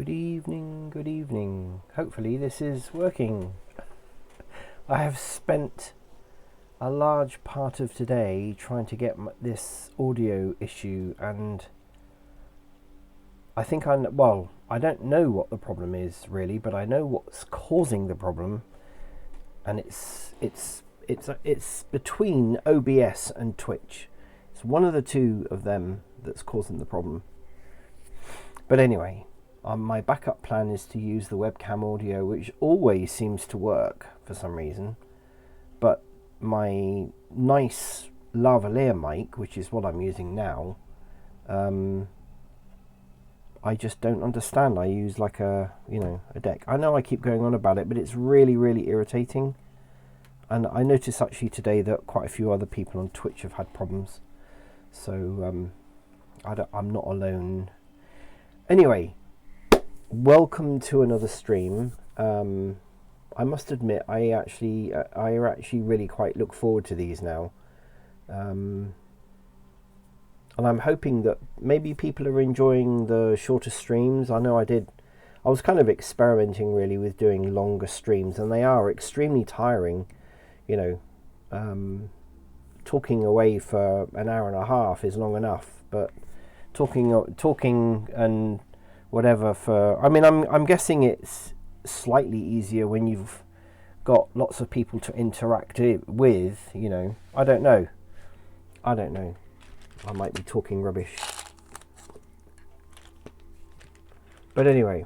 Good evening, good evening. Hopefully this is working. I have spent a large part of today trying to get this audio issue, and I think I don't know what the problem is really, but I know what's causing the problem, and it's between OBS and Twitch. It's one of the two of them that's causing the problem. But anyway, my backup plan is to use the webcam audio, which always seems to work for some reason. But my nice lavalier mic, which is what I'm using now, I just don't understand. I use like a deck. I know I keep going on about it, but it's really, really irritating. And I noticed actually today that quite a few other people on Twitch have had problems. So I'm not alone. Anyway, welcome to another stream. I must admit, I actually really quite look forward to these now, and I'm hoping that maybe people are enjoying the shorter streams. I know I was kind of experimenting really with doing longer streams, and they are extremely tiring. Talking away for an hour and a half is long enough, but talking and whatever I'm guessing it's slightly easier when you've got lots of people to interact with. I don't know. I might be talking rubbish, but anyway,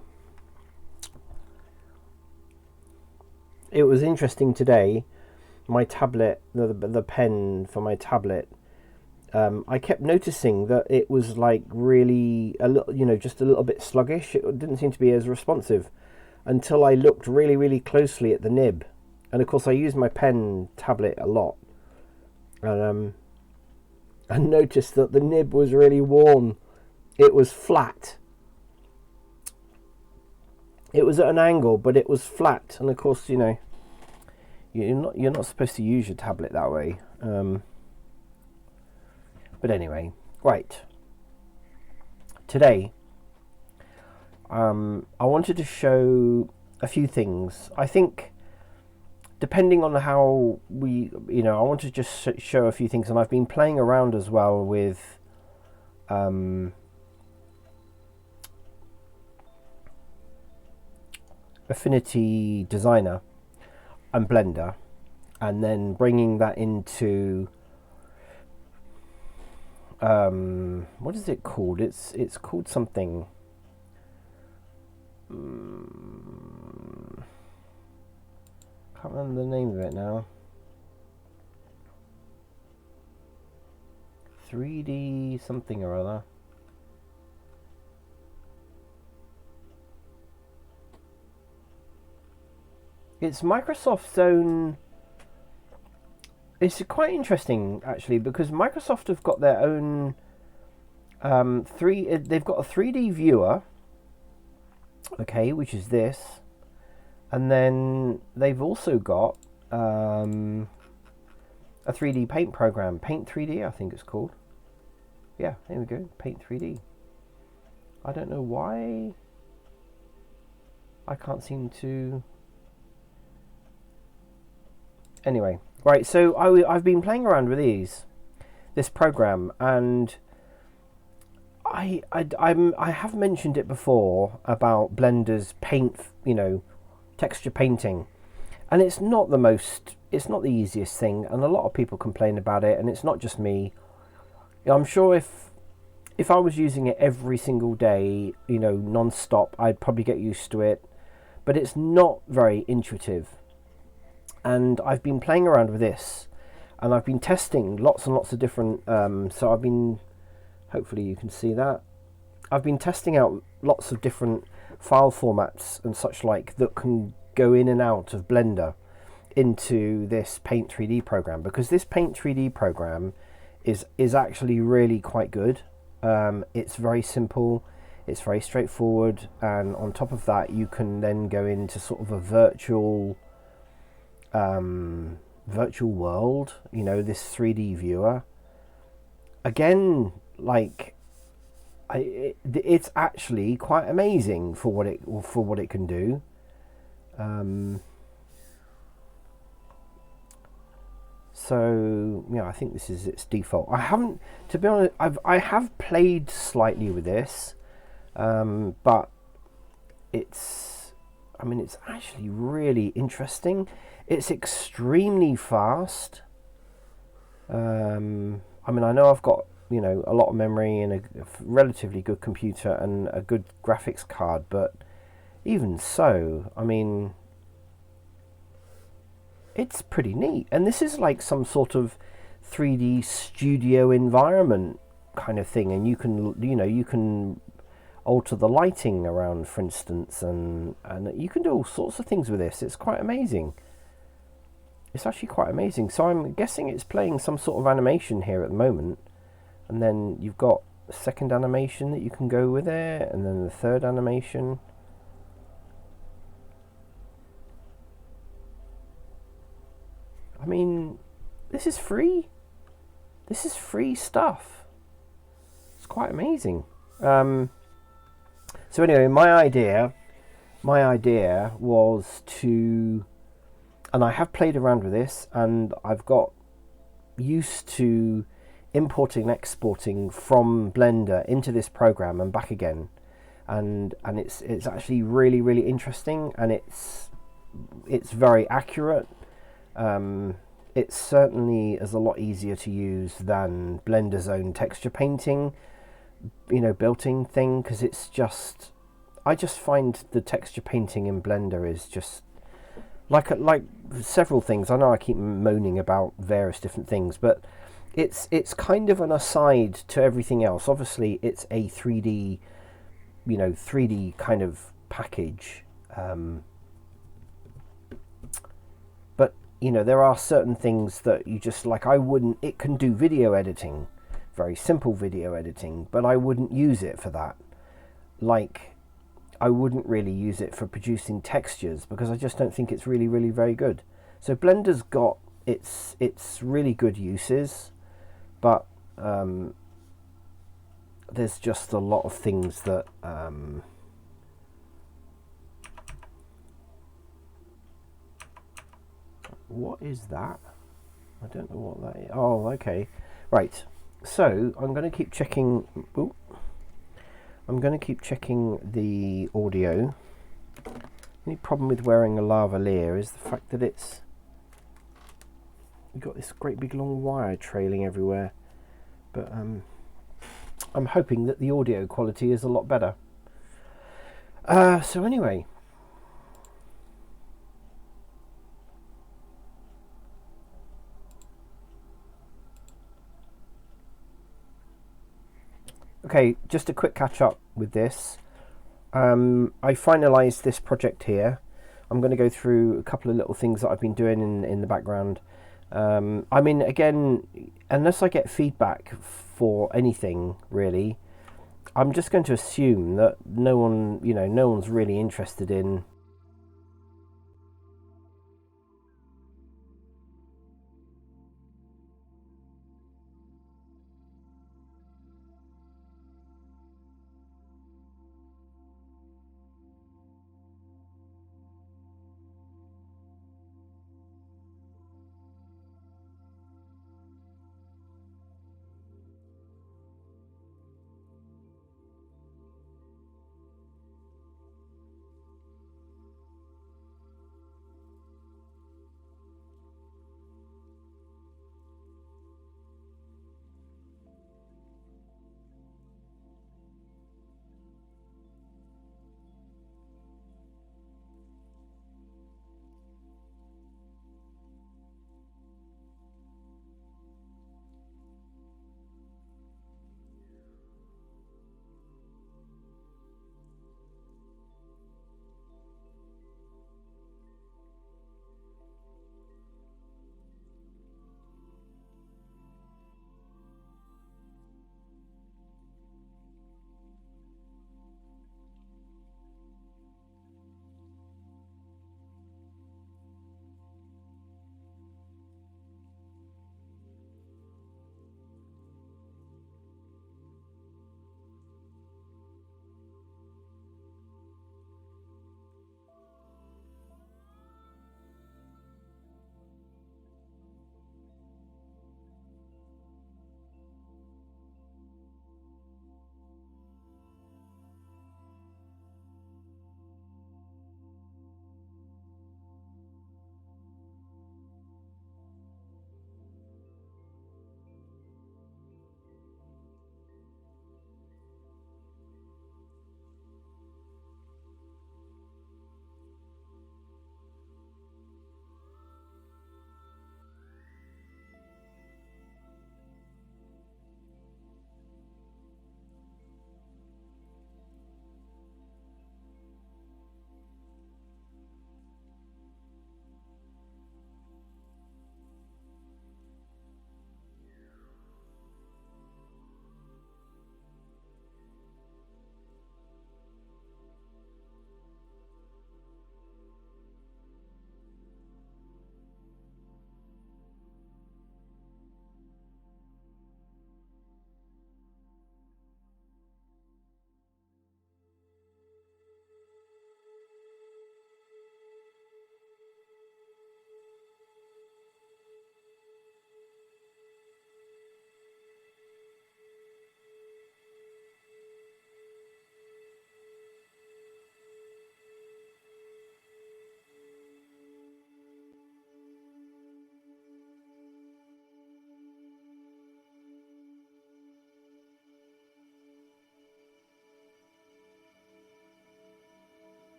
it was interesting today. My tablet, the pen for my tablet, I kept noticing that it was like really just a little bit sluggish. It didn't seem to be as responsive until I looked really, really closely at the nib. And of course I use my pen tablet a lot. And I noticed that the nib was really worn. It was flat. It was at an angle, but it was flat. And of course, you're not supposed to use your tablet that way. But anyway, right. Today, I wanted to show a few things. I think, depending on how I want to just show a few things, and I've been playing around as well with Affinity Designer and Blender, and then bringing that into what is it called? It's called something. Can't remember the name of it now. 3D something or other. It's Microsoft's own. It's quite interesting actually, because Microsoft have got their own they've got a 3D viewer, okay, which is this, and then they've also got a 3D paint program, Paint 3D I think it's called. Yeah, there we go, Paint 3D. I don't know why I can't seem to. Anyway, right, so I've been playing around with this program, and I have mentioned it before about Blender's paint, texture painting, and it's not the easiest thing, and a lot of people complain about it, and it's not just me. I'm sure if I was using it every single day, non-stop, I'd probably get used to it, but it's not very intuitive. And I've been playing around with this, and I've been testing lots and lots of different, so I've been, hopefully you can see that, I've been testing out lots of different file formats and such like that can go in and out of Blender into this Paint 3D program, because this Paint 3D program is actually really quite good. It's very simple, it's very straightforward, and on top of that you can then go into sort of a virtual world, this 3D viewer. Again, like it's actually quite amazing for what it can do. So yeah, I think this is its default. I haven't, to be honest, I have played slightly with this, but it's actually really interesting. It's extremely fast. I know I've got a lot of memory and a relatively good computer and a good graphics card, but even so, it's pretty neat. And this is like some sort of 3D studio environment kind of thing, and you can alter the lighting around, for instance, and you can do all sorts of things with this. It's quite amazing. It's actually quite amazing. So I'm guessing it's playing some sort of animation here at the moment, and then you've got a second animation that you can go with it, and then the third animation. This is free. This is free stuff. It's quite amazing. So anyway, my idea was to, and I have played around with this, and I've got used to importing and exporting from Blender into this program and back again, and it's actually really, really interesting, and it's very accurate. It certainly is a lot easier to use than Blender's own texture painting, built-in thing, because I just find the texture painting in Blender is just like several things. I know I keep moaning about various different things, but it's kind of an aside to everything else. Obviously, it's a 3D, 3D kind of package. There are certain things that you just like. It can do video editing, very simple video editing, but I wouldn't use it for that. Like, I wouldn't really use it for producing textures because I just don't think it's really, really very good. So Blender's got its really good uses, but there's just a lot of things that what is that? I don't know what that is. Oh, okay. Right. So I'm going to keep checking. I'm going to keep checking the audio. The only problem with wearing a lavalier is the fact that you've got this great big long wire trailing everywhere. But I'm hoping that the audio quality is a lot better. So anyway. Okay, just a quick catch up with this. I finalised this project here. I'm going to go through a couple of little things that I've been doing in the background. Again, unless I get feedback for anything really, I'm just going to assume that no one's really interested in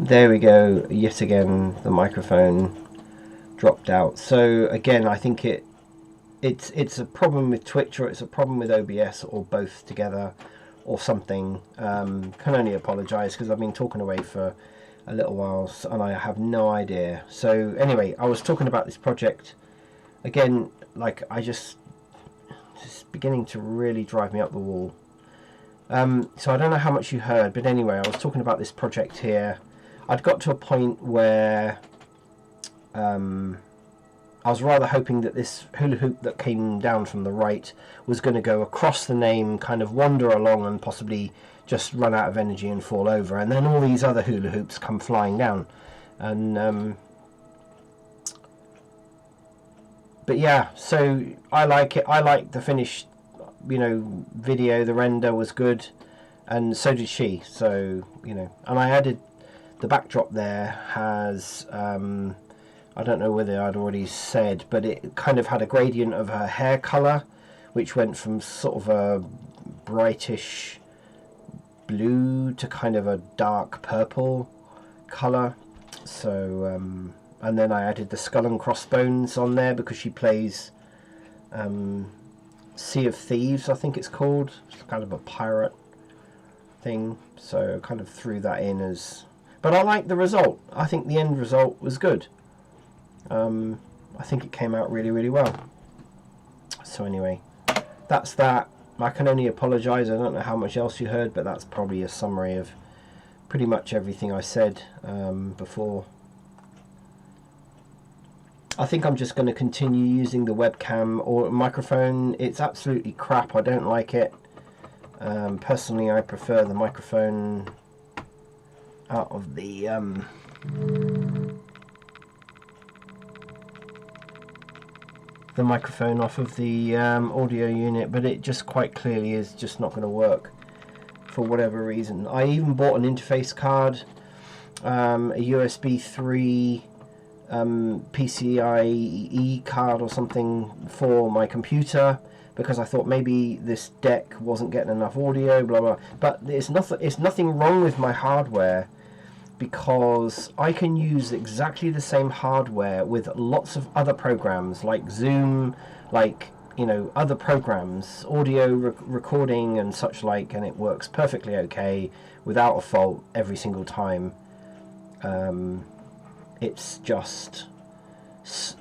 There we go. Yet again, the microphone dropped out. So again, I think it's a problem with Twitch, or it's a problem with OBS, or both together, or something. Can only apologise because I've been talking away for a little while and I have no idea. So anyway, I was talking about this project again. Like, it's beginning to really drive me up the wall. So I don't know how much you heard, but anyway, I was talking about this project here. I'd got to a point where I was rather hoping that this hula hoop that came down from the right was going to go across the name, kind of wander along and possibly just run out of energy and fall over, and then all these other hula hoops come flying down. And but yeah, so I like it. I like the finished, video. The render was good, and so did she. So, and I added the backdrop there has I don't know whether I'd already said, but it kind of had a gradient of her hair colour, which went from sort of a brightish blue to kind of a dark purple colour. So and then I added the skull and crossbones on there because she plays Sea of Thieves, I think it's called. It's kind of a pirate thing, so kind of threw that in as... But I like the result. I think the end result was good. I think it came out really, really well. So anyway, that's that. I can only apologise. I don't know how much else you heard, but that's probably a summary of pretty much everything I said before. I think I'm just going to continue using the webcam or microphone. It's absolutely crap. I don't like it. Personally, I prefer the microphone out of the microphone off of the audio unit, but it just quite clearly is just not going to work for whatever reason. I even bought an interface card, a USB 3 PCIe card or something for my computer, because I thought maybe this deck wasn't getting enough audio, blah blah. But it's nothing wrong with my hardware, because I can use exactly the same hardware with lots of other programs like Zoom, like other programs, audio recording and such like, and it works perfectly okay without a fault every single time. It's just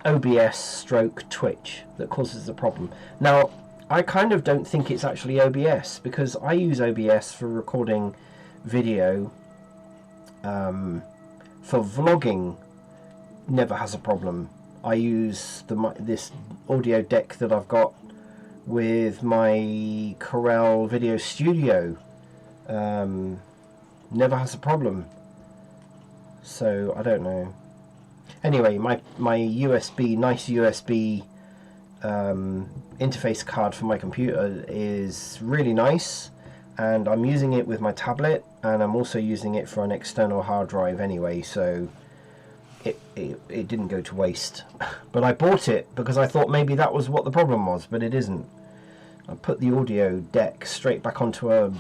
OBS stroke Twitch that causes the problem. Now, I kind of don't think it's actually OBS, because I use OBS for recording video. For vlogging, never has a problem. I use this audio deck that I've got with my Corel Video Studio. Never has a problem. So I don't know. Anyway, my nice USB interface card for my computer is really nice, and I'm using it with my tablet, and I'm also using it for an external hard drive anyway, so it didn't go to waste. But I bought it because I thought maybe that was what the problem was, but it isn't. I put the audio deck straight back onto a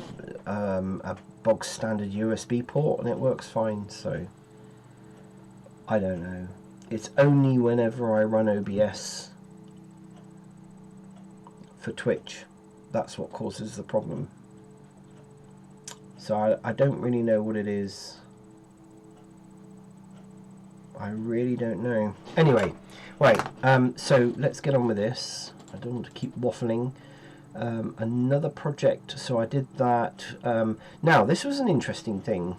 bog standard USB port, and it works fine. So I don't know. It's only whenever I run OBS for Twitch that's what causes the problem. So I don't really know what it is. I really don't know. Anyway, right, so let's get on with this. I don't want to keep waffling. Another project, so I did that. Now, this was an interesting thing.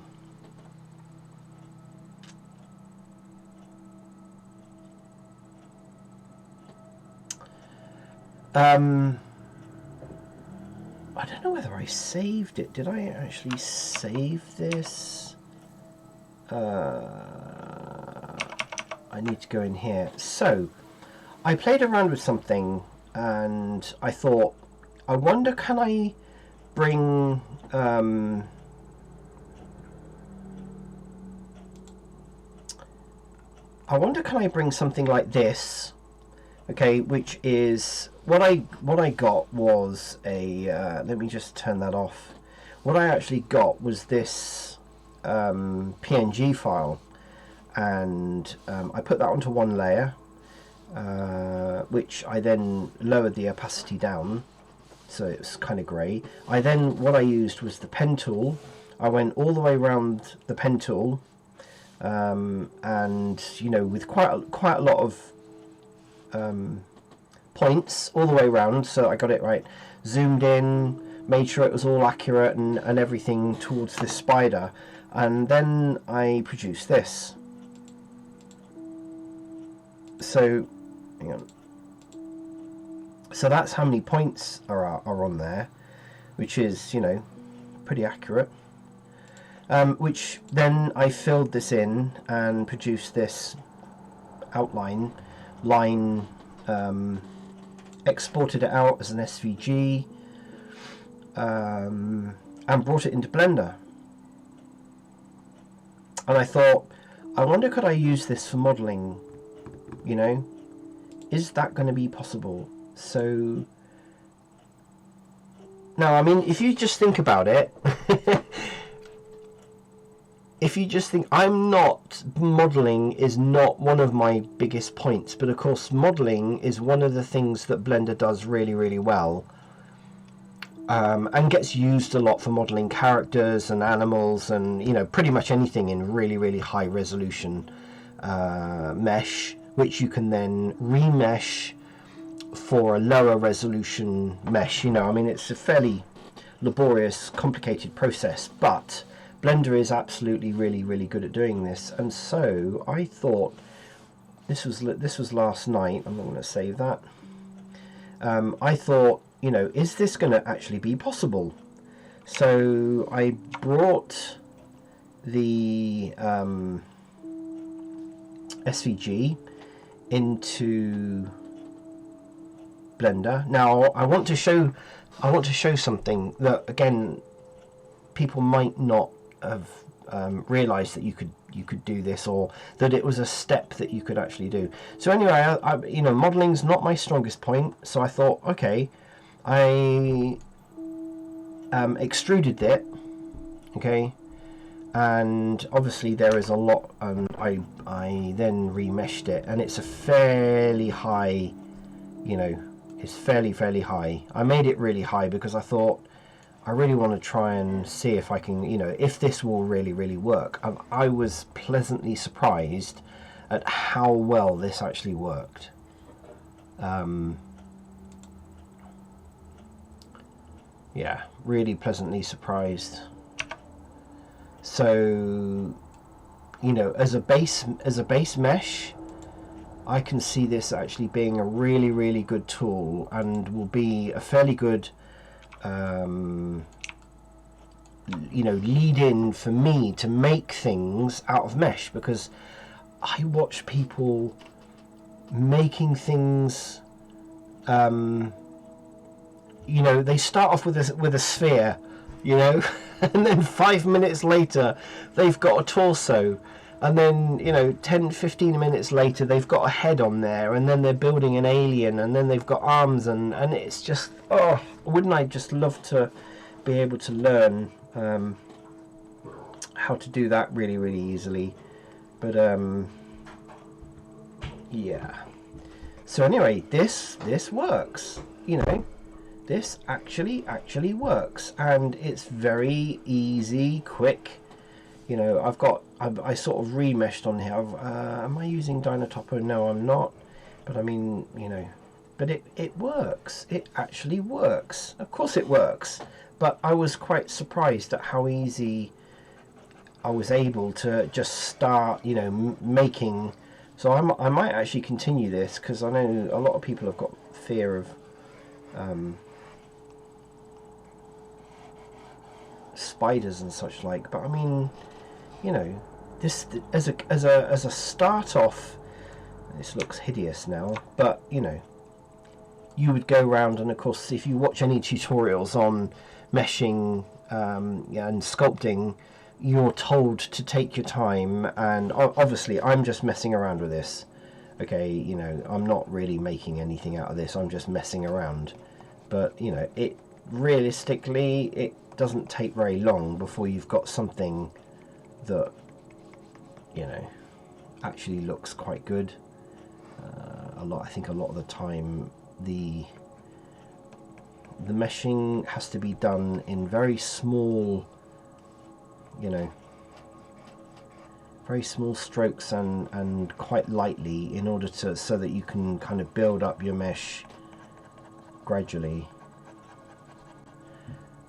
I don't know whether I saved it. Did I actually save this? I need to go in here. So, I played around with something, and I thought, I wonder, can I bring something like this? Okay, which is what I got was a let me just turn that off. What I actually got was this PNG file, and I put that onto one layer, which I then lowered the opacity down so it's kind of grey. What I used was the pen tool. I went all the way around the pen tool, and with quite a lot of points all the way around, so I got it right. Zoomed in, made sure it was all accurate and everything towards this spider, and then I produced this. So, hang on. So that's how many points are on there, which is, pretty accurate. Which then I filled this in and produced this outline line, exported it out as an SVG, and brought it into Blender. And I thought, I wonder, could I use this for modeling? Is that going to be possible? So now, I mean, if you just think about it, if you just think, modeling is not one of my biggest points, but of course modeling is one of the things that Blender does really, really well, and gets used a lot for modeling characters and animals and pretty much anything in really, really high resolution mesh, which you can then remesh for a lower resolution mesh. I mean, it's a fairly laborious, complicated process, but Blender is absolutely really, really good at doing this. And so I thought, this was last night. I'm not going to save that. I thought, is this going to actually be possible? So I brought the SVG into Blender. Now I want to show something that, again, people might not have realized that you could do this, or that it was a step that you could actually do. So anyway, I modeling's not my strongest point, so I thought, okay, I extruded it, okay, and obviously there is a lot, and I then remeshed it, and it's a fairly high, it's fairly high. I made it really high because I thought, I really want to try and see if I can, if this will really, really work. I was pleasantly surprised at how well this actually worked. Yeah, really pleasantly surprised. So, as a base mesh, I can see this actually being a really, really good tool, and will be a fairly good lead in for me to make things out of mesh, because I watch people making things, they start off with a sphere, and then 5 minutes later they've got a torso, and then 10-15 minutes later they've got a head on there, and then they're building an alien, and then they've got arms, and it's just, wouldn't I just love to be able to learn how to do that really, really easily. But yeah, so anyway, this works. This actually works, and it's very easy, quick. I sort of remeshed on here. Am I using Dynatopo? No, I'm not. But I mean, but it works. It actually works. Of course it works. But I was quite surprised at how easy I was able to just start, making. So I might actually continue this, because I know a lot of people have got fear of spiders and such like. But I mean, this as a start off, this looks hideous now, but you would go around, and of course if you watch any tutorials on meshing and sculpting, you're told to take your time, and obviously I'm just messing around with this, okay. I'm not really making anything out of this, I'm just messing around, but it realistically, it doesn't take very long before you've got something that, you know, actually looks quite good. I think a lot of the time the meshing has to be done in very small, you know, very small strokes and quite lightly, in order to, so that you can kind of build up your mesh gradually.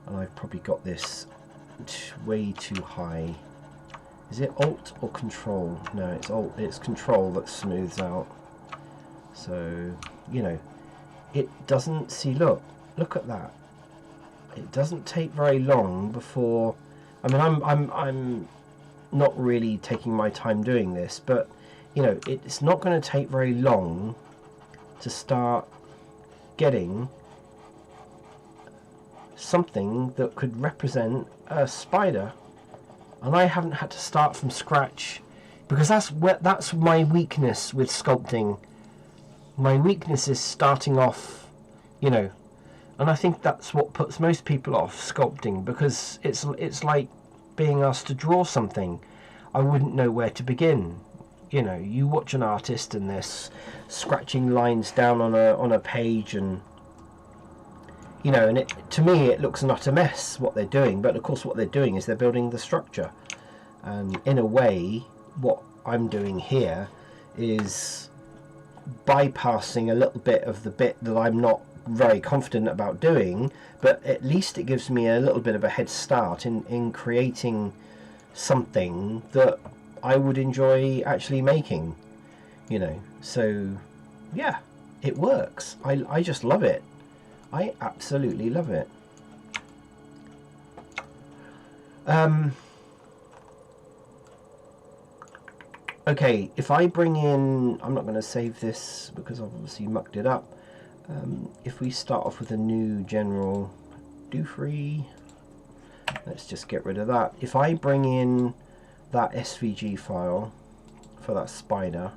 And I've probably got this way too high. Is it Alt or Control? No, it's Alt. It's Control that smooths out. So, you know, it doesn't, see, look at that. It doesn't take very long before, I mean, I'm not really taking my time doing this, but you know, it's not going to take very long to start getting something that could represent a spider. And I haven't had to start from scratch, because that's my weakness with sculpting. My weakness is starting off, you know, and I think that's what puts most people off sculpting, because it's like being asked to draw something. I wouldn't know where to begin. You know, you watch an artist and they're scratching lines down on a page, and you know, and to me it looks an utter mess what they're doing, but of course what they're doing is they're building the structure. And in a way, what I'm doing here is bypassing a little bit of the bit that I'm not very confident about doing, but at least it gives me a little bit of a head start in creating something that I would enjoy actually making, you know. So yeah, it works. I just love it. I absolutely love it. Okay, if I bring in, I'm not going to save this because I've obviously mucked it up. If we start off with a new general do free, let's just get rid of that. If I bring in that SVG file for that spider,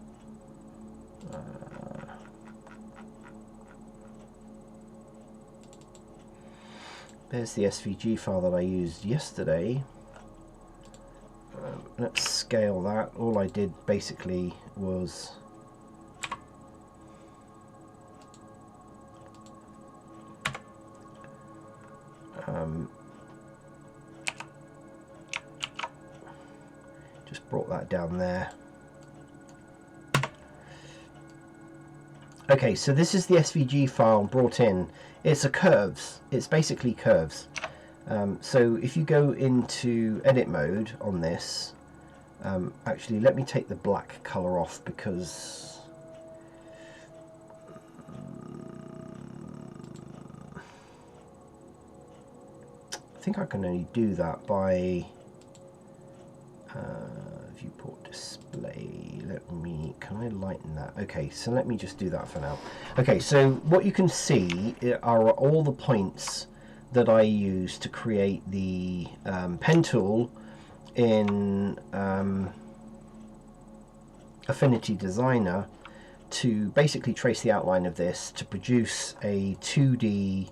there's the SVG file that I used yesterday. Let's scale that. All I did basically was just brought that down there. Okay, so this is the SVG file brought in. It's a curves. It's basically curves. So if you go into edit mode on this, actually let me take the black color off, because I think I can only do that by viewport display. Can I lighten that? Okay, so let me just do that for now. Okay, so what you can see are all the points that I use to create the pen tool in Affinity Designer, to basically trace the outline of this to produce a 2D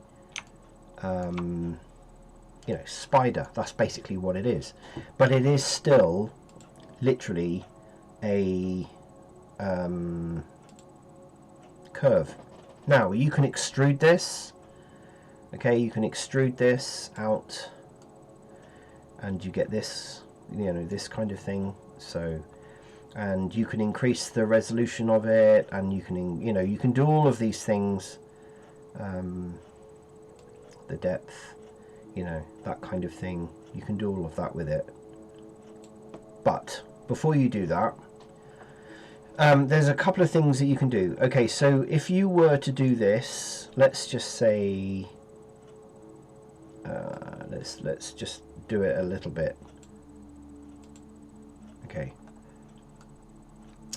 you know, spider. That's basically what it is, but it is still literally a curve. Now you can extrude this. Okay, you can extrude this out and you get this, you know, this kind of thing. So, and you can increase the resolution of it, and you can, you know, you can do all of these things, the depth, you know, that kind of thing. You can do all of that with it. But before you do that, there's a couple of things that you can do. Okay, so if you were to do this, let's just say, let's just do it a little bit. Okay,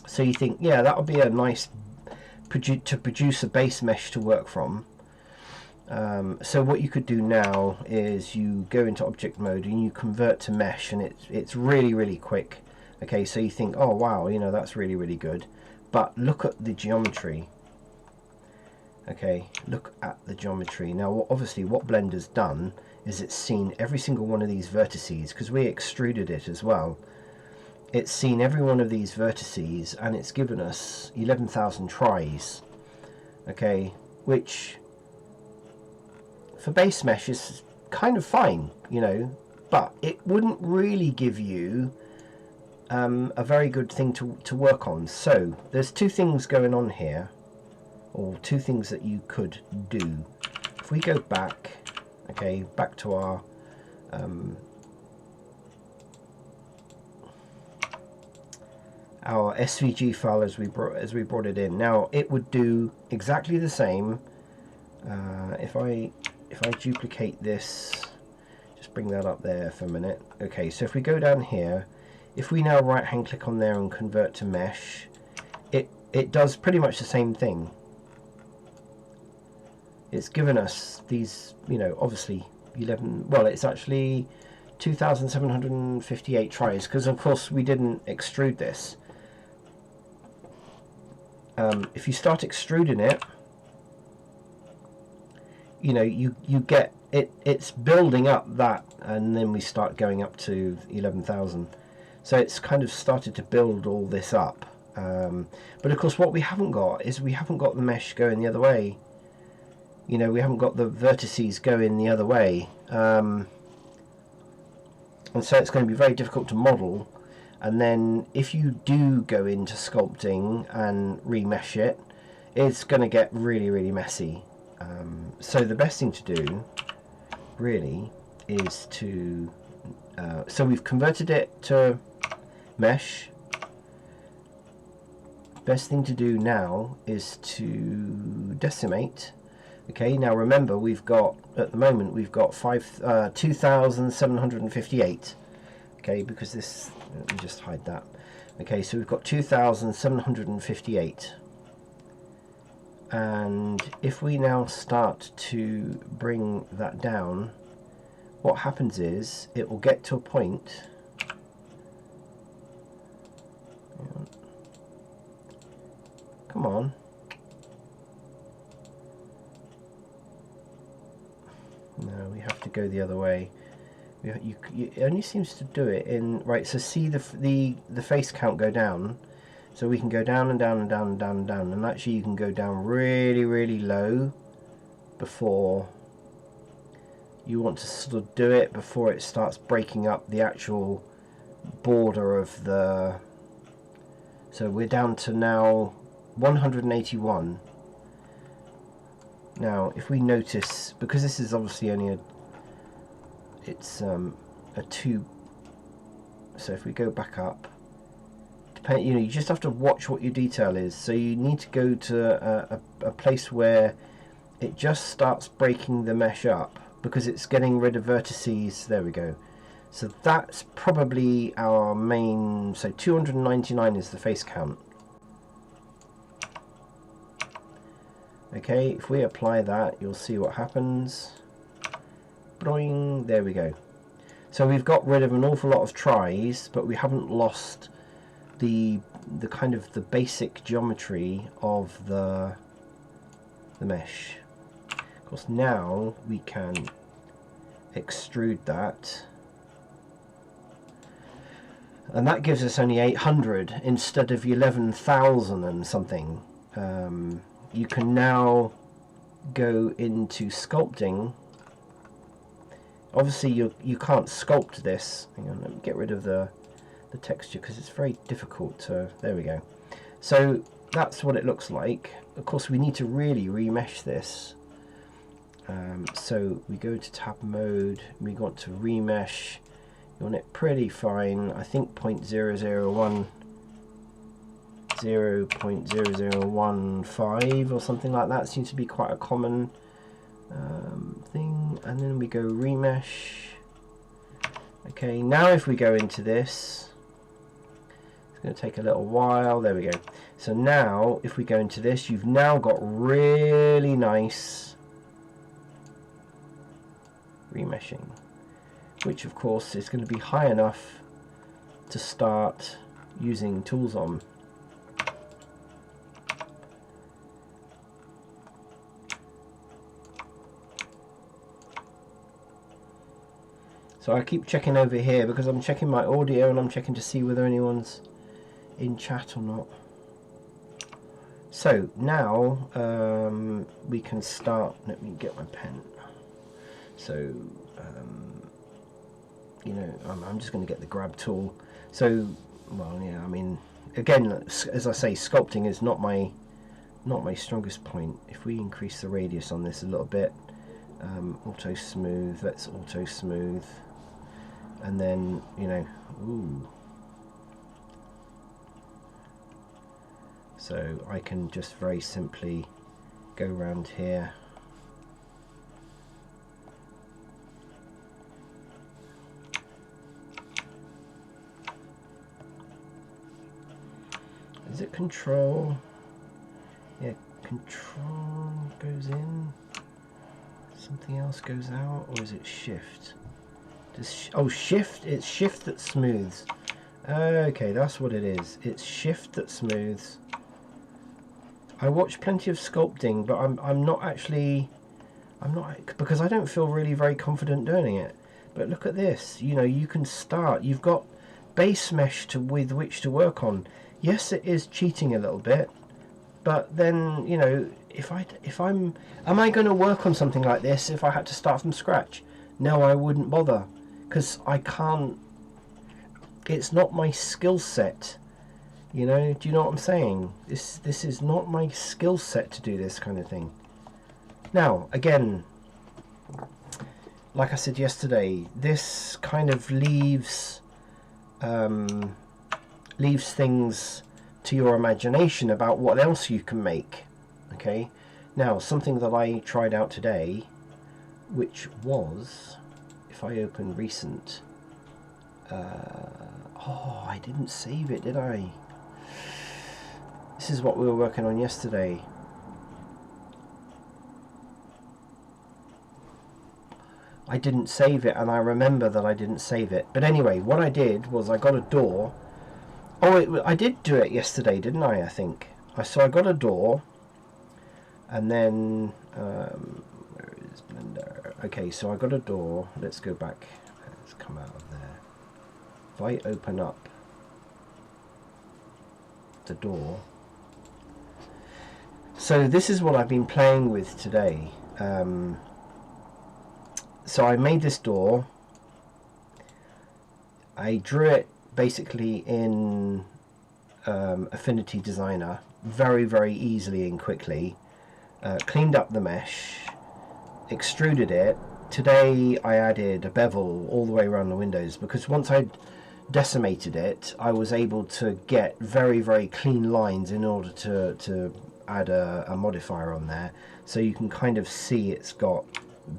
so you think, yeah, that would be a nice to produce a base mesh to work from. So what you could do now is you go into object mode and you convert to mesh, and it's really quick. Okay, so you think, oh wow, you know, that's really good, but look at the geometry. Okay, look at the geometry. Now obviously what Blender's done is it's seen every single one of these vertices, because we extruded it as well. it's seen every one of these vertices and it's given us 11,000 tries. Okay, which for base mesh is kind of fine, you know, but it wouldn't really give you a very good thing to work on. So there's two things going on here, or two things that you could do. If we go back, okay, back to our SVG file as we brought it in. Now it would do exactly the same. If I duplicate this, just bring that up there for a minute. Okay, so if we go down here, if we now right hand click on there and convert to mesh, it does pretty much the same thing. It's given us these, you know, obviously 11, well, it's actually 2,758 tries, because of course we didn't extrude this. If you start extruding it, you know, you get it, it's building up that, and then we start going up to 11,000. So it's kind of started to build all this up. But of course what we haven't got is we haven't got the mesh going the other way. You know, we haven't got the vertices going the other way. And so it's going to be very difficult to model. And then if you do go into sculpting and remesh it, it's going to get really, really messy. So the best thing to do really is to so we've converted it to mesh. Best thing to do now is to decimate. Okay, now remember we've got, at the moment we've got 2,758. Okay, because this, let me just hide that. Okay, so we've got 2,758. And if we now start to bring that down, what happens is it will get to a point. Come on. No, we have to go the other way. It only seems to do it in, right, so see the face count go down. So we can go down and down and down and down and down, and actually you can go down really, really low before you want to sort of do it, before it starts breaking up the actual border of the. So we're down to now 181. Now if we notice, because this is obviously only a 2, so if we go back up, you know, you just have to watch what your detail is. So you need to go to a place where it just starts breaking the mesh up, because it's getting rid of vertices. There we go. So that's probably our main. So 299 is the face count. Okay, if we apply that, you'll see what happens. Boing, there we go. So we've got rid of an awful lot of tries, but we haven't lost the kind of the basic geometry of the mesh. Of course, now we can extrude that, and that gives us only 800 instead of 11,000 and something. You can now go into sculpting. Obviously you can't sculpt this. Hang on, let me get rid of the texture, because it's very difficult to. There we go. So that's what it looks like. Of course we need to really remesh this. So we go to tab mode, we want to remesh. You want it pretty fine. I think 0.001 0.0015 or something like that seems to be quite a common thing. And then we go remesh. Okay, now if we go into this, it's going to take a little while. There we go. So now if we go into this, you've now got really nice remeshing, which of course is going to be high enough to start using tools on. So I keep checking over here because I'm checking my audio and I'm checking to see whether anyone's in chat or not. So now we can start. Let me get my pen. So you know, I'm just going to get the grab tool. So, well, yeah, I mean, again, as I say, sculpting is not my strongest point. If we increase the radius on this a little bit, auto smooth. Let's auto smooth, and then, you know, ooh. So I can just very simply go around here. Is it control? Yeah, control goes in. Something else goes out, or is it shift? Oh, shift. It's shift that smooths. Okay, that's what it is. It's shift that smooths. I watch plenty of sculpting, but I'm not because I don't feel really very confident doing it. But look at this. You know, you can start. You've got base mesh with which to work on. Yes, it is cheating a little bit, but then, you know, am I going to work on something like this if I had to start from scratch? No, I wouldn't bother, because I can't. It's not my skill set. You know, do you know what I'm saying? This is not my skill set to do this kind of thing. Now, again, like I said yesterday, this kind of leaves things to your imagination about what else you can make. Okay, now something that I tried out today, which was, if I open recent, oh, I didn't save it, did I? This is what we were working on yesterday. I didn't save it, and I remember that I didn't save it. But anyway, what I did was I got a door. Oh, I did do it yesterday, didn't I think. So I got a door, and then where is Blender? Okay, so I got a door. Let's go back. Let's come out of there. If I open up the door, so this is what I've been playing with today. So I made this door. I drew it basically in Affinity Designer very, very easily and quickly. Cleaned up the mesh, extruded it. Today I added a bevel all the way around the windows, because once I'd decimated it, I was able to get very, very clean lines in order to add a modifier on there, so you can kind of see it's got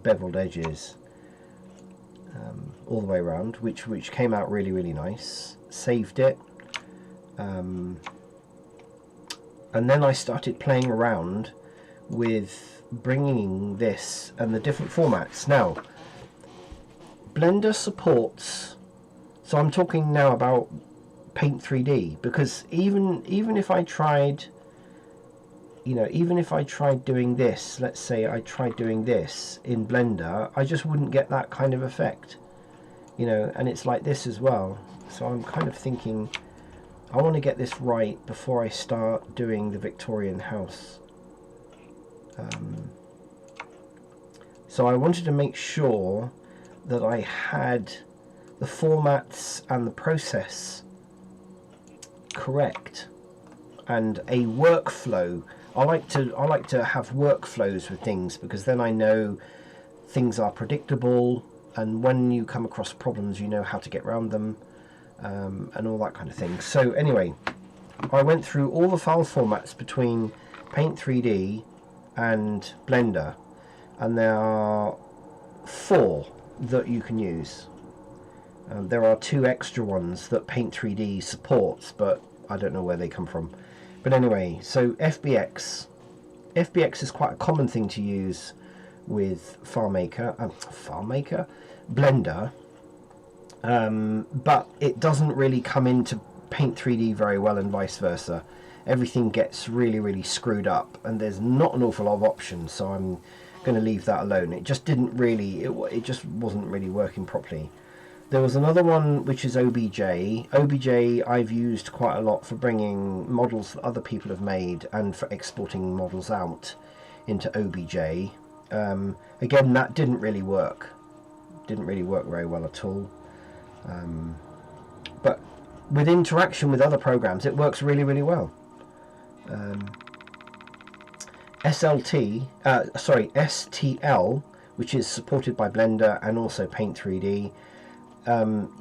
beveled edges all the way around, which came out really, really nice. Saved it, and then I started playing around with bringing this and the different formats. Now, Blender supports, so I'm talking now about Paint 3D, because even if I tried, you know, even if I tried doing this, let's say I tried doing this in Blender, I just wouldn't get that kind of effect, you know. And it's like this as well. So I'm kind of thinking, I want to get this right before I start doing the Victorian house. So I wanted to make sure that I had the formats and the process correct, and a workflow. I like to have workflows with things, because then I know things are predictable, and when you come across problems, you know how to get around them, and all that kind of thing. So anyway, I went through all the file formats between Paint 3D and Blender, and there are 4 that you can use. There are 2 extra ones that Paint 3D supports, but I don't know where they come from. But anyway, so FBX is quite a common thing to use with FileMaker, Blender, but it doesn't really come into Paint 3D very well, and vice versa. Everything gets really, really screwed up, and there's not an awful lot of options, so I'm going to leave that alone. It just didn't really, it just wasn't really working properly. There was another one which is OBJ. OBJ I've used quite a lot for bringing models that other people have made and for exporting models out into OBJ. Again, that didn't really work. Didn't really work very well at all. But with interaction with other programs, it works really, really well. STL, which is supported by Blender and also Paint 3D.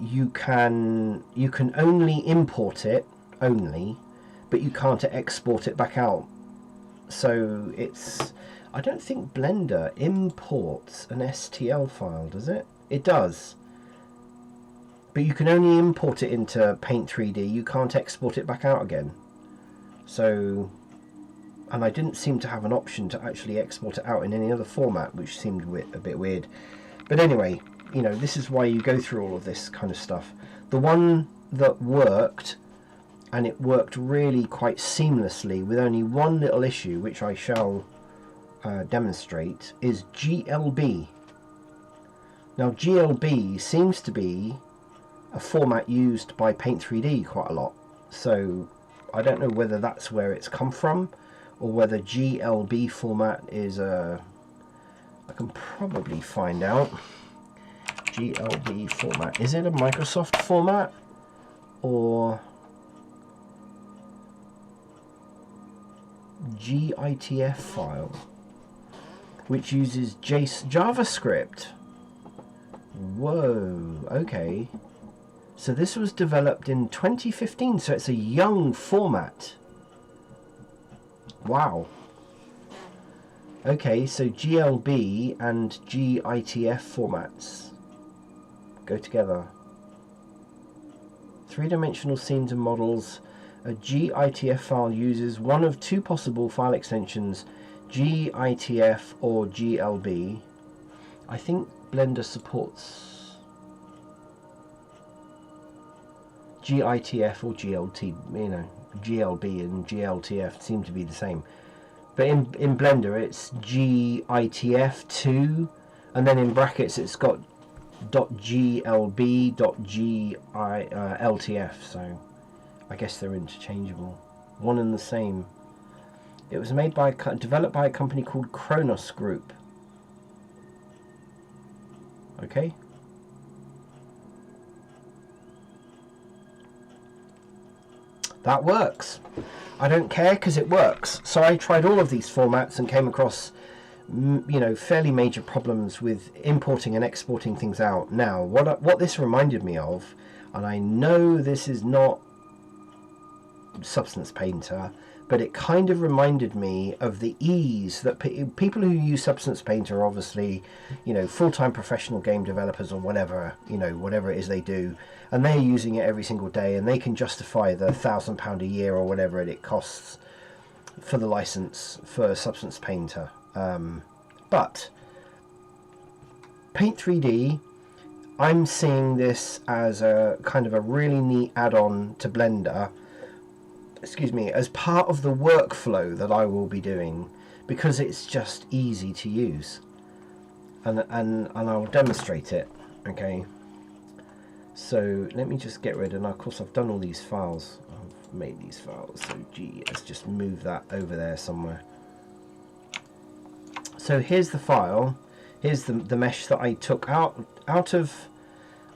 You can only import it, but you can't export it back out. So it's, I don't think Blender imports an STL file, does it? It does. But you can only import it into Paint 3D, you can't export it back out again. So, and I didn't seem to have an option to actually export it out in any other format, which seemed a bit weird. But anyway, you know, this is why you go through all of this kind of stuff. The one that worked, and it worked really quite seamlessly with only one little issue, which I shall demonstrate, is GLB. Now GLB seems to be a format used by Paint 3D quite a lot, so I don't know whether that's where it's come from or whether GLB format is I can probably find out. GLB format, is it a Microsoft format or GITF file which uses JavaScript? Whoa, okay. So this was developed in 2015, so it's a young format. Wow. Okay, so GLB and GITF formats go together. Three-dimensional scenes and models. A GITF file uses one of two possible file extensions, GITF or GLB. I think Blender supports GITF or GLT, you know, GLB and GLTF seem to be the same. But in Blender it's GITF2, and then in brackets it's got .glb, .ltf, so I guess they're interchangeable. One and the same. It was made by, developed by a company called Kronos Group. Okay. That works. I don't care because it works. So I tried all of these formats and came across, you know, fairly major problems with importing and exporting things out. Now, what this reminded me of, and I know this is not Substance Painter, but it kind of reminded me of the ease that people who use Substance Painter are obviously, you know, full-time professional game developers or whatever, you know, whatever it is they do, and they're using it every single day, and they can justify the £1,000 a year or whatever it costs for the license for Substance Painter. But Paint 3D, I'm seeing this as a kind of a really neat add-on to Blender, excuse me, as part of the workflow that I will be doing, because it's just easy to use, and I'll demonstrate it. Okay, so let me just get rid, and of course I've done all these files, I've made these files, so let's just move that over there somewhere. So here's the file, here's the mesh that I took out of,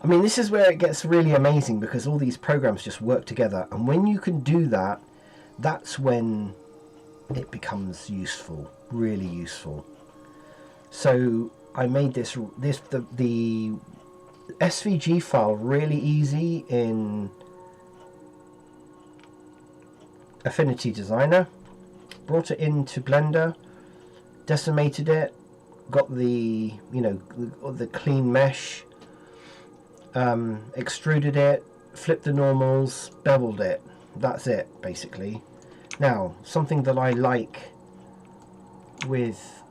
I mean, this is where it gets really amazing, because all these programs just work together, and when you can do that, that's when it becomes useful, really useful. So I made the SVG file really easy in Affinity Designer, brought it into Blender, decimated it, got the, you know, the clean mesh, extruded it, flipped the normals, beveled it. That's it, basically. Now, something that I like with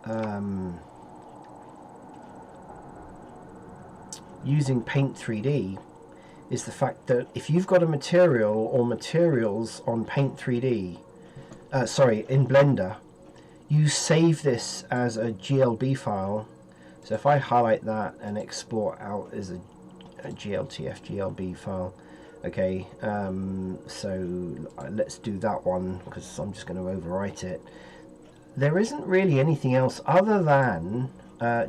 using Paint 3D is the fact that if you've got a material or materials on Paint 3D, in Blender, you save this as a GLB file. So if I highlight that and export out as a GLTF GLB file. Okay, so let's do that one because I'm just going to overwrite it. There isn't really anything else other than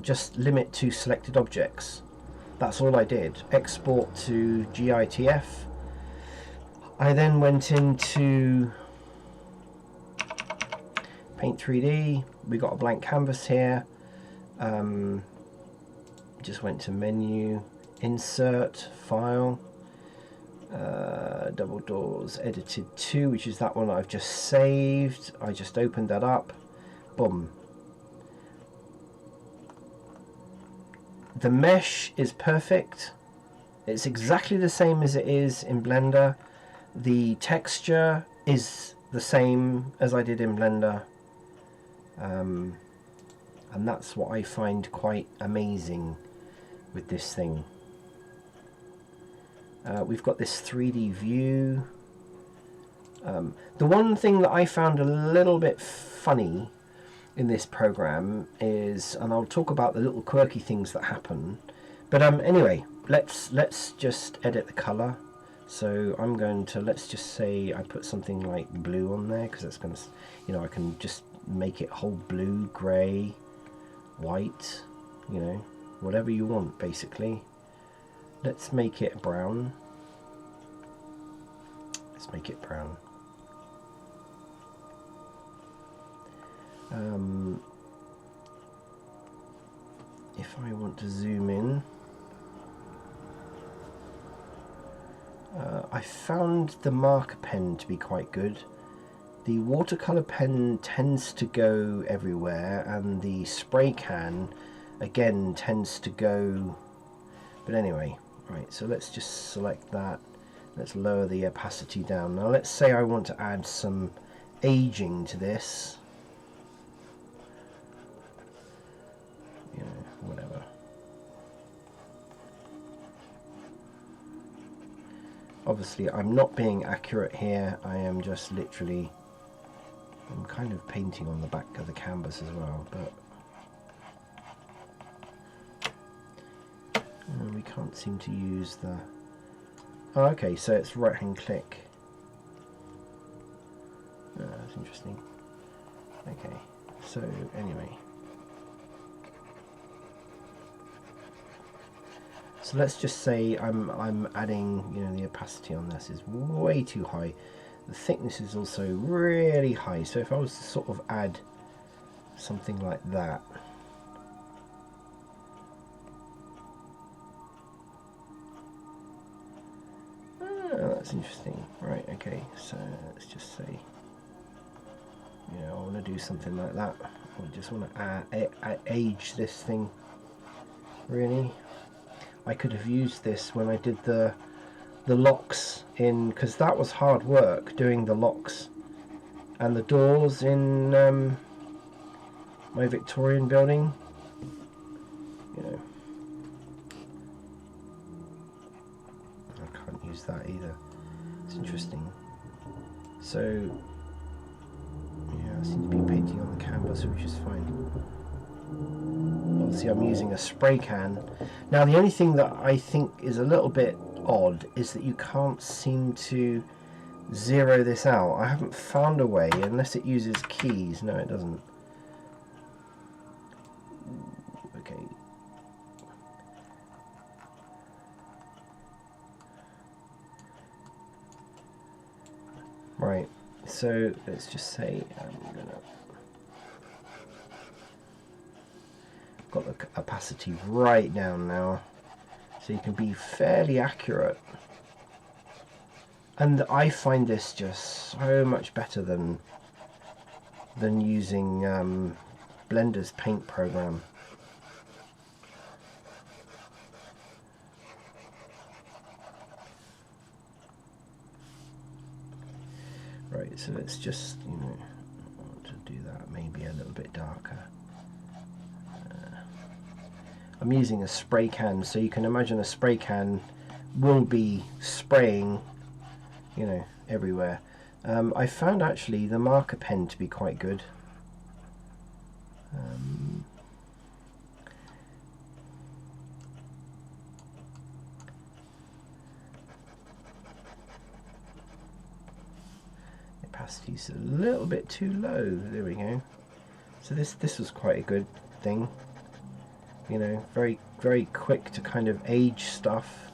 just limit to selected objects. That's all I did. Export to GITF. I then went into Paint 3D. We got a blank canvas here. Just went to menu, insert, file, double doors, edited to, which is that one that I've just saved. I just opened that up. Boom. The mesh is perfect. It's exactly the same as it is in Blender. The texture is the same as I did in Blender. And that's what I find quite amazing with this thing. We've got this 3D view. The one thing that I found a little bit funny in this program is, and I'll talk about the little quirky things that happen, but anyway, let's just edit the color. So I'm going to, let's just say I put something like blue on there because that's going to, you know, I can just make it whole blue, grey, white, you know, whatever you want basically. Let's make it brown. Let's make it brown. If I want to zoom in, I found the marker pen to be quite good. The watercolor pen tends to go everywhere, and the spray can again tends to go, but anyway, right, so let's just select that. Let's lower the opacity down. Now let's say I want to add some aging to this. You know, whatever. Obviously I'm not being accurate here. I am just literally, I'm kind of painting on the back of the canvas as well, but we can't seem to use the, oh, okay, so it's right hand click. Oh, that's interesting. Okay, so anyway, so let's just say I'm adding, you know, the opacity on this is way too high. The thickness is also really high. So if I was to sort of add something like that, oh, that's interesting. Right, okay, so let's just say, you know, I want to do something like that. I just want to age this thing, really. I could have used this when I did the locks in, because that was hard work doing the locks and the doors in my Victorian building, you know. I can't use that either. It's interesting. So yeah, I seem to be painting on the canvas, which is fine. Obviously I'm using a spray can. Now the only thing that I think is a little bit odd is that you can't seem to zero this out. I haven't found a way, unless it uses keys. No, it doesn't. Okay. Right, so let's just say I'm gonna, got the opacity right down now, so you can be fairly accurate. And I find this just so much better than using Blender's paint program. Right, so let's just, you know, I want to do that maybe a little bit darker. I'm using a spray can, so you can imagine a spray can will be spraying, you know, everywhere. I found actually the marker pen to be quite good. opacity is a little bit too low. There we go. So this was quite a good thing. You know, very quick to kind of age stuff.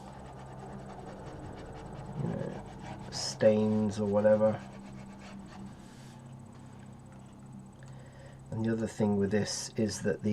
You know, stains or whatever. And the other thing with this is that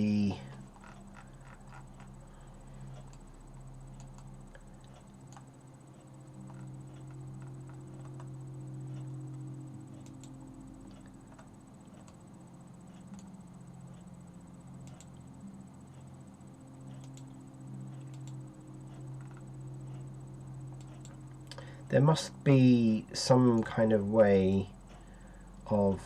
there must be some kind of way of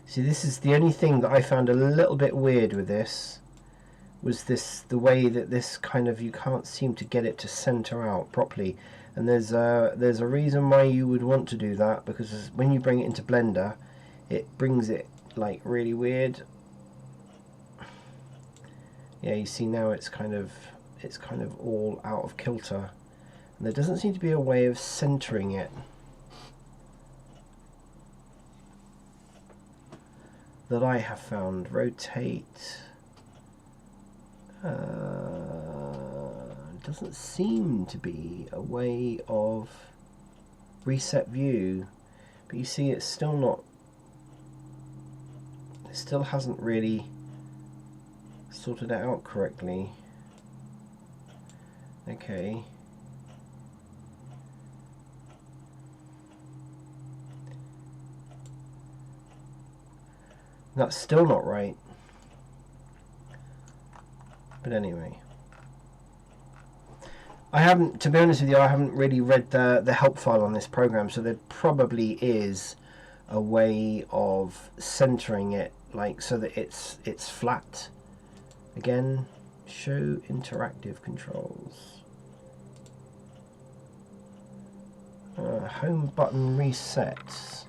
see, this is the only thing that I found a little bit weird with this, was the way that this kind of, you can't seem to get it to center out properly. And there's a reason why you would want to do that, because when you bring it into Blender, it brings it like really weird. Yeah, you see now it's kind of all out of kilter, and there doesn't seem to be a way of centering it that I have found. Rotate. Doesn't seem to be a way of reset view, but you see it's still not, it still hasn't really sorted it out correctly. Okay. That's still not right. But anyway. I haven't, to be honest with you, I haven't really read the help file on this program, so there probably is a way of centering it, like so that it's flat. Again, show interactive controls. Home button resets.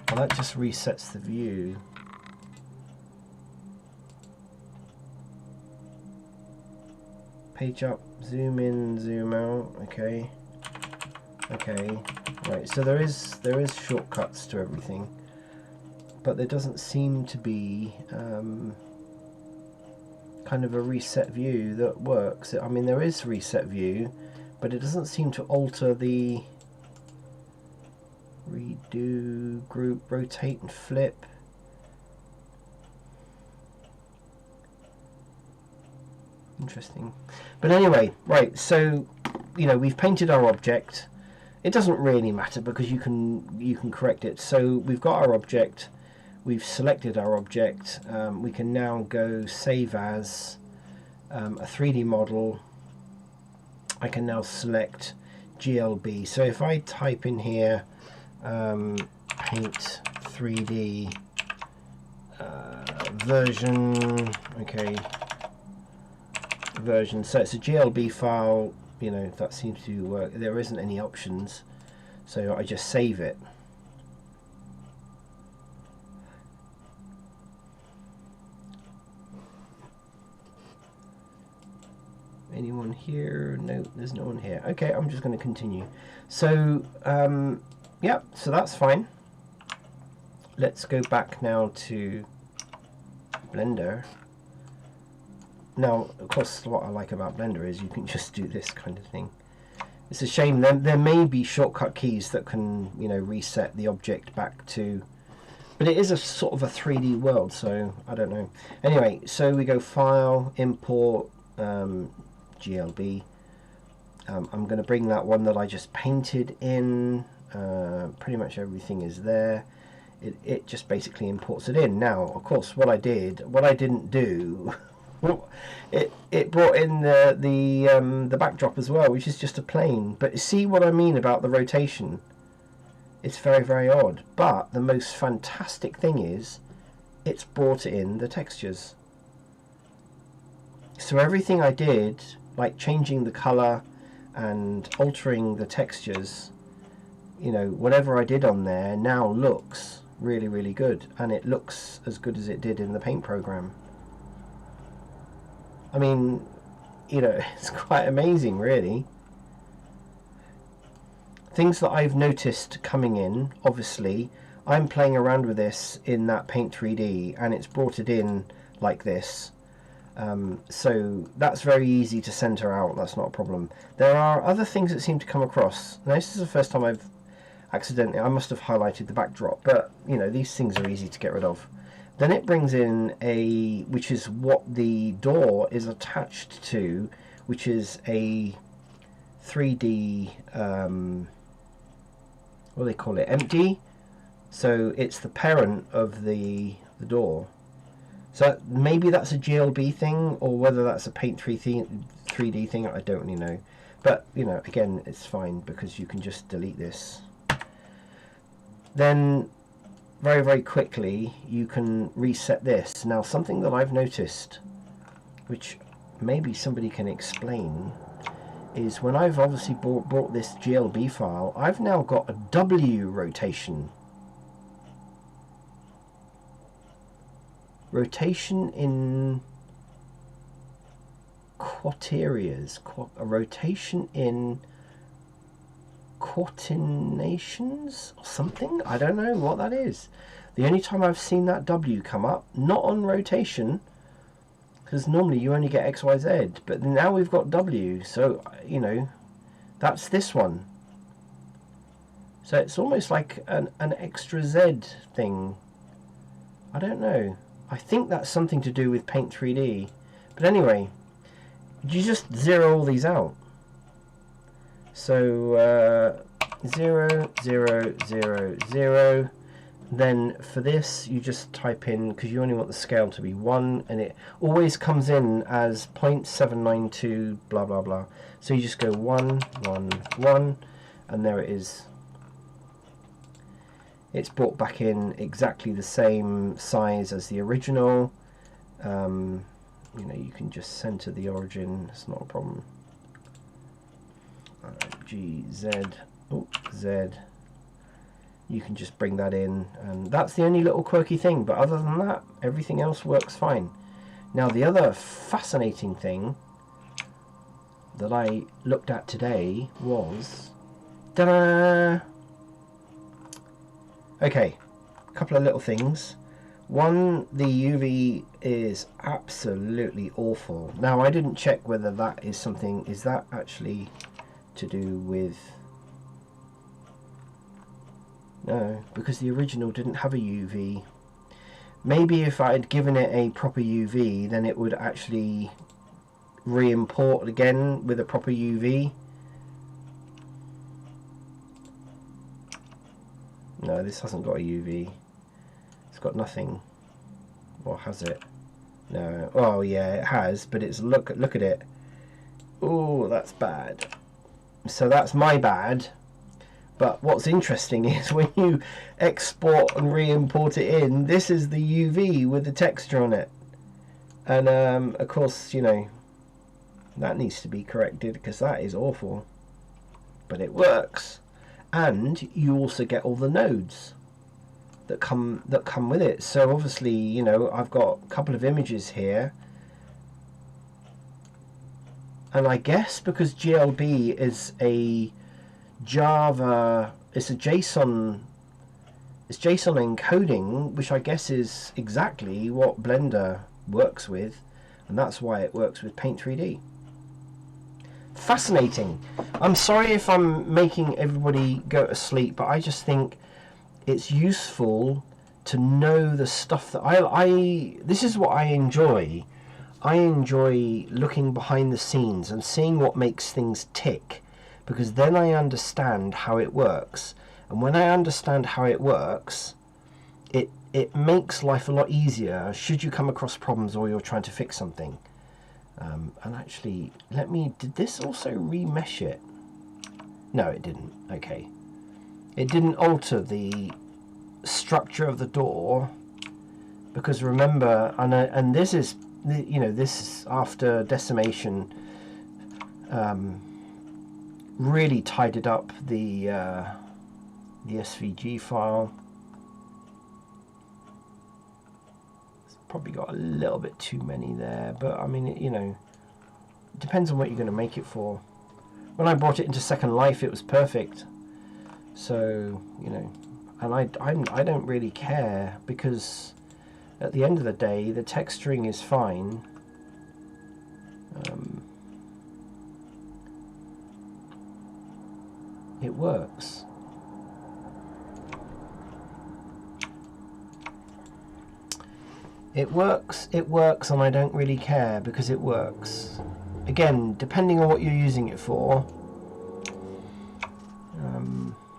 Well, that just resets the view. Page up, zoom in, zoom out. Okay. Okay. Right. So there is shortcuts to everything, but there doesn't seem to be kind of a reset view that works. I mean, there is reset view, but it doesn't seem to alter the redo, group, rotate and flip. Interesting. But anyway, right, so you know, we've painted our object. It doesn't really matter because you can correct it. So we've got our object, we've selected our object. We can now go save as a 3D model. I can now select GLB. So if I type in here paint 3D version, okay, version, so it's a GLB file. You know, that seems to work. There isn't any options, so I just save it. Anyone here? No, there's no one here. Okay, I'm just going to continue. So yeah, so that's fine. Let's go back now to Blender. Now, of course, what I like about Blender is you can just do this kind of thing. It's a shame there may be shortcut keys that can, you know, reset the object back to, but it is a sort of a 3D world, so I don't know. Anyway, so we go File, Import, GLB. I'm going to bring that one that I just painted in. Pretty much everything is there. It just basically imports it in. Now, of course, what I didn't do. It brought in the backdrop as well, which is just a plane. But see what I mean about the rotation? It's very, very odd. But the most fantastic thing is it's brought in the textures. So everything I did, like changing the color and altering the textures, you know, whatever I did on there now looks really, really good. And it looks as good as it did in the paint program. I mean, you know, it's quite amazing, really. Things that I've noticed coming in, obviously, I'm playing around with this in that Paint 3D, and it's brought it in like this. So that's very easy to center out, that's not a problem. There are other things that seem to come across. Now, this is the first time I've accidentally, I must have highlighted the backdrop, but you know, these things are easy to get rid of. Then it brings in which is what the door is attached to, which is a 3D, what do they call it, empty. So it's the parent of the door. So maybe that's a GLB thing, or whether that's a Paint 3D thing, I don't really know. But, you know, again, it's fine because you can just delete this. Then, very, very quickly, you can reset this. Now, something that I've noticed, which maybe somebody can explain, is when I've obviously brought this GLB file, I've now got a W rotation. Rotation in quaternions, a rotation in quaternations or something. I don't know what that is. The only time I've seen that W come up, not on rotation, because normally you only get X, Y, Z, but now we've got W, so you know, that's this one. So it's almost like an extra Z thing. I don't know. I think that's something to do with Paint 3D. But anyway, you just zero all these out. So 0, 0, 0, 0. Then for this, you just type in, because you only want the scale to be 1, and it always comes in as 0.792, blah, blah, blah. So you just go 1, 1, 1, and there it is. It's brought back in exactly the same size as the original. You know, you can just center the origin, it's not a problem. G, Z, oh, Z. You can just bring that in, and that's the only little quirky thing, but other than that, everything else works fine. Now, the other fascinating thing that I looked at today was, ta-da! Okay, a couple of little things. One, the UV is absolutely awful. Now, I didn't check whether that is something, is that actually to do with, no, because the original didn't have a UV. Maybe if I had given it a proper UV, then it would actually re-import again with a proper UV. No, this hasn't got a UV. It's got nothing. Or has it? No. Oh yeah, it has, but it's look at it. Oh, that's bad. So that's my bad. But what's interesting is when you export and re-import it in, this is the UV with the texture on it. And of course, you know, that needs to be corrected because that is awful. But it works. And you also get all the nodes that come with it. So obviously, you know, I've got a couple of images here, and I guess because GLB is a Java, it's JSON encoding, which I guess is exactly what Blender works with, and that's why it works with Paint 3D. Fascinating. I'm sorry if I'm making everybody go to sleep, but I just think it's useful to know the stuff that this is what I enjoy. I enjoy looking behind the scenes and seeing what makes things tick, because then I understand how it works. And when I understand how it works, it makes life a lot easier should you come across problems or you're trying to fix something. And actually, did this also remesh it? No, it didn't. Okay. It didn't alter the structure of the door, because remember, and this is, you know, this is after decimation, really tidied up the SVG file. It's probably got a little bit too many there, but I mean, you know, depends on what you're going to make it for. When I brought it into Second Life, it was perfect. So, you know, and I don't really care, because at the end of the day, the texturing is fine. It works. It works, and I don't really care, because it works. Again, depending on what you're using it for.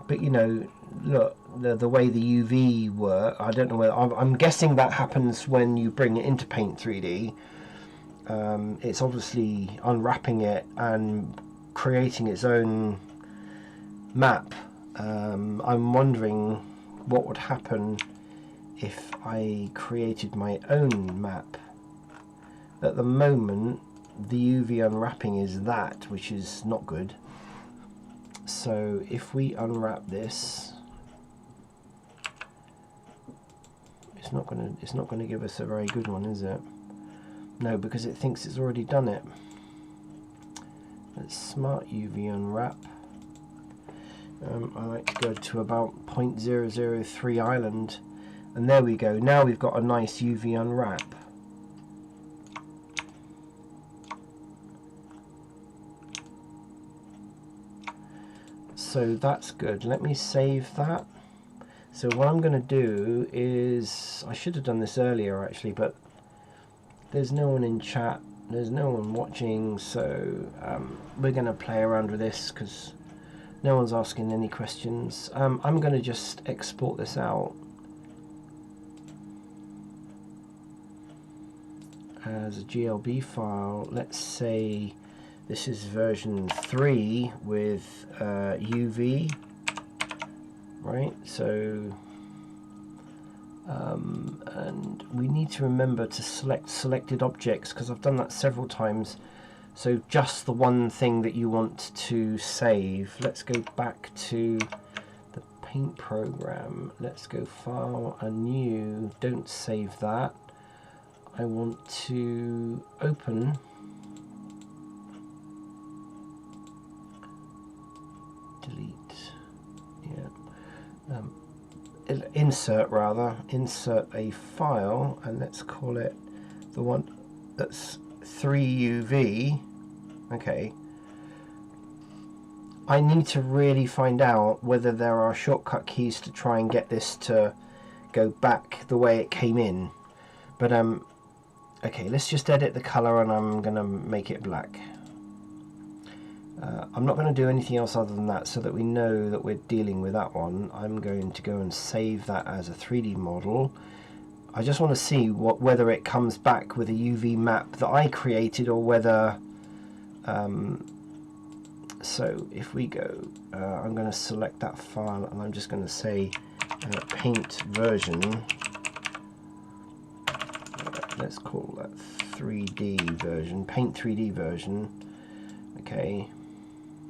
But you know, look, the way the UV work, I don't know whether, I'm guessing that happens when you bring it into Paint 3D. It's obviously unwrapping it and creating its own map. I'm wondering what would happen if I created my own map. At the moment, the UV unwrapping is that, which is not good. So if we unwrap this, it's not going to give us a very good one, is it? No, because it thinks it's already done it. Let's Smart UV unwrap. I like to go to about 0.003 island, and there we go. Now we've got a nice UV unwrap. So that's good. Let me save that. So what I'm going to do is, I should have done this earlier actually, but there's no one in chat, there's no one watching, so we're going to play around with this because no one's asking any questions. I'm going to just export this out as a GLB file. Let's say this is version 3 with UV, right? So and we need to remember to select selected objects, because I've done that several times. So just the one thing that you want to save. Let's go back to the Paint program. Let's go File, a new. Don't save that. I want to open. Delete. Yeah. Insert a file, and let's call it the one that's 3UV. Okay. I need to really find out whether there are shortcut keys to try and get this to go back the way it came in. But okay, let's just edit the color, and I'm gonna make it black. I'm not going to do anything else other than that, so that we know that we're dealing with that one. I'm going to go and save that as a 3D model. I just want to see whether it comes back with a UV map that I created, or whether so if we go, I'm going to select that file, and I'm just going to say paint version. Let's call that 3D version, paint 3D version. Okay.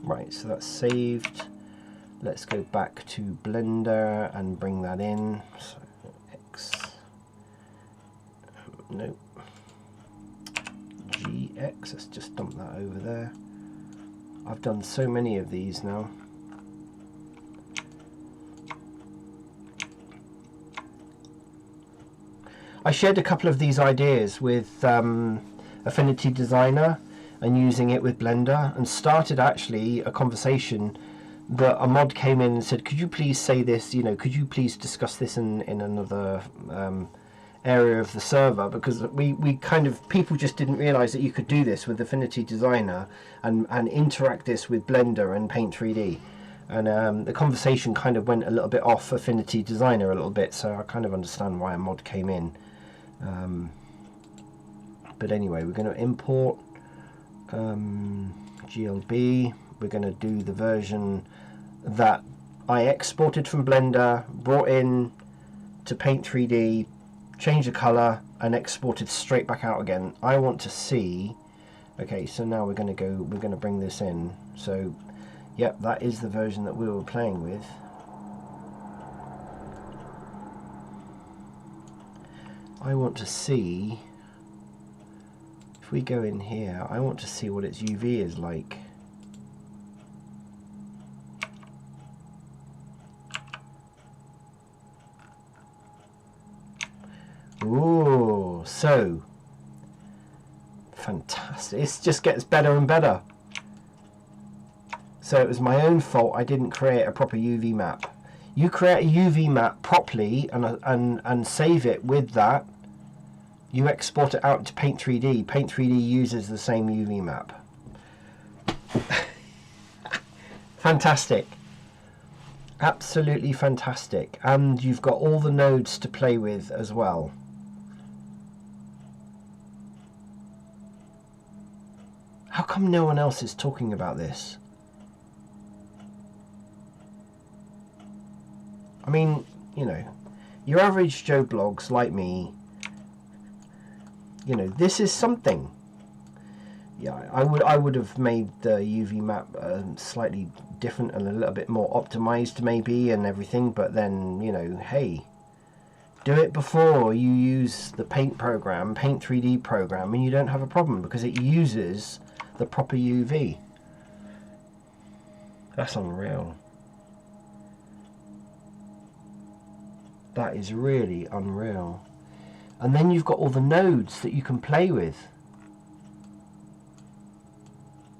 Right, so that's saved. Let's go back to Blender and bring that in. So X, nope, GX, let's just dump that over there. I've done so many of these now. I shared a couple of these ideas with Affinity Designer and using it with Blender, and started actually a conversation that a mod came in and said, could you please say this, you know, could you please discuss this in another area of the server, because we kind of, people just didn't realize that you could do this with Affinity Designer and interact this with Blender and Paint 3D. And the conversation kind of went a little bit off Affinity Designer a little bit, so I kind of understand why a mod came in. But anyway, we're going to import GLB. We're going to do the version that I exported from Blender, brought in to Paint 3D, changed the color, and exported straight back out again. I want to see. Okay, so now we're going to bring this in. So yep, that is the version that we were playing with. I want to see If we go in here, I want to see what its UV is like. Ooh, so fantastic. It just gets better and better. So it was my own fault I didn't create a proper UV map. You create a UV map properly and save it with that. You export it out to Paint 3D. Paint 3D uses the same UV map. Fantastic. Absolutely fantastic. And you've got all the nodes to play with as well. How come no one else is talking about this? I mean, you know, your average Joe blogs like me, you know, this is something. Yeah, I would have made the UV map slightly different and a little bit more optimized maybe and everything, but then, you know, hey, do it before you use the Paint program, Paint 3D program, and you don't have a problem because it uses the proper UV. That's unreal. That is really unreal. And then you've got all the nodes that you can play with.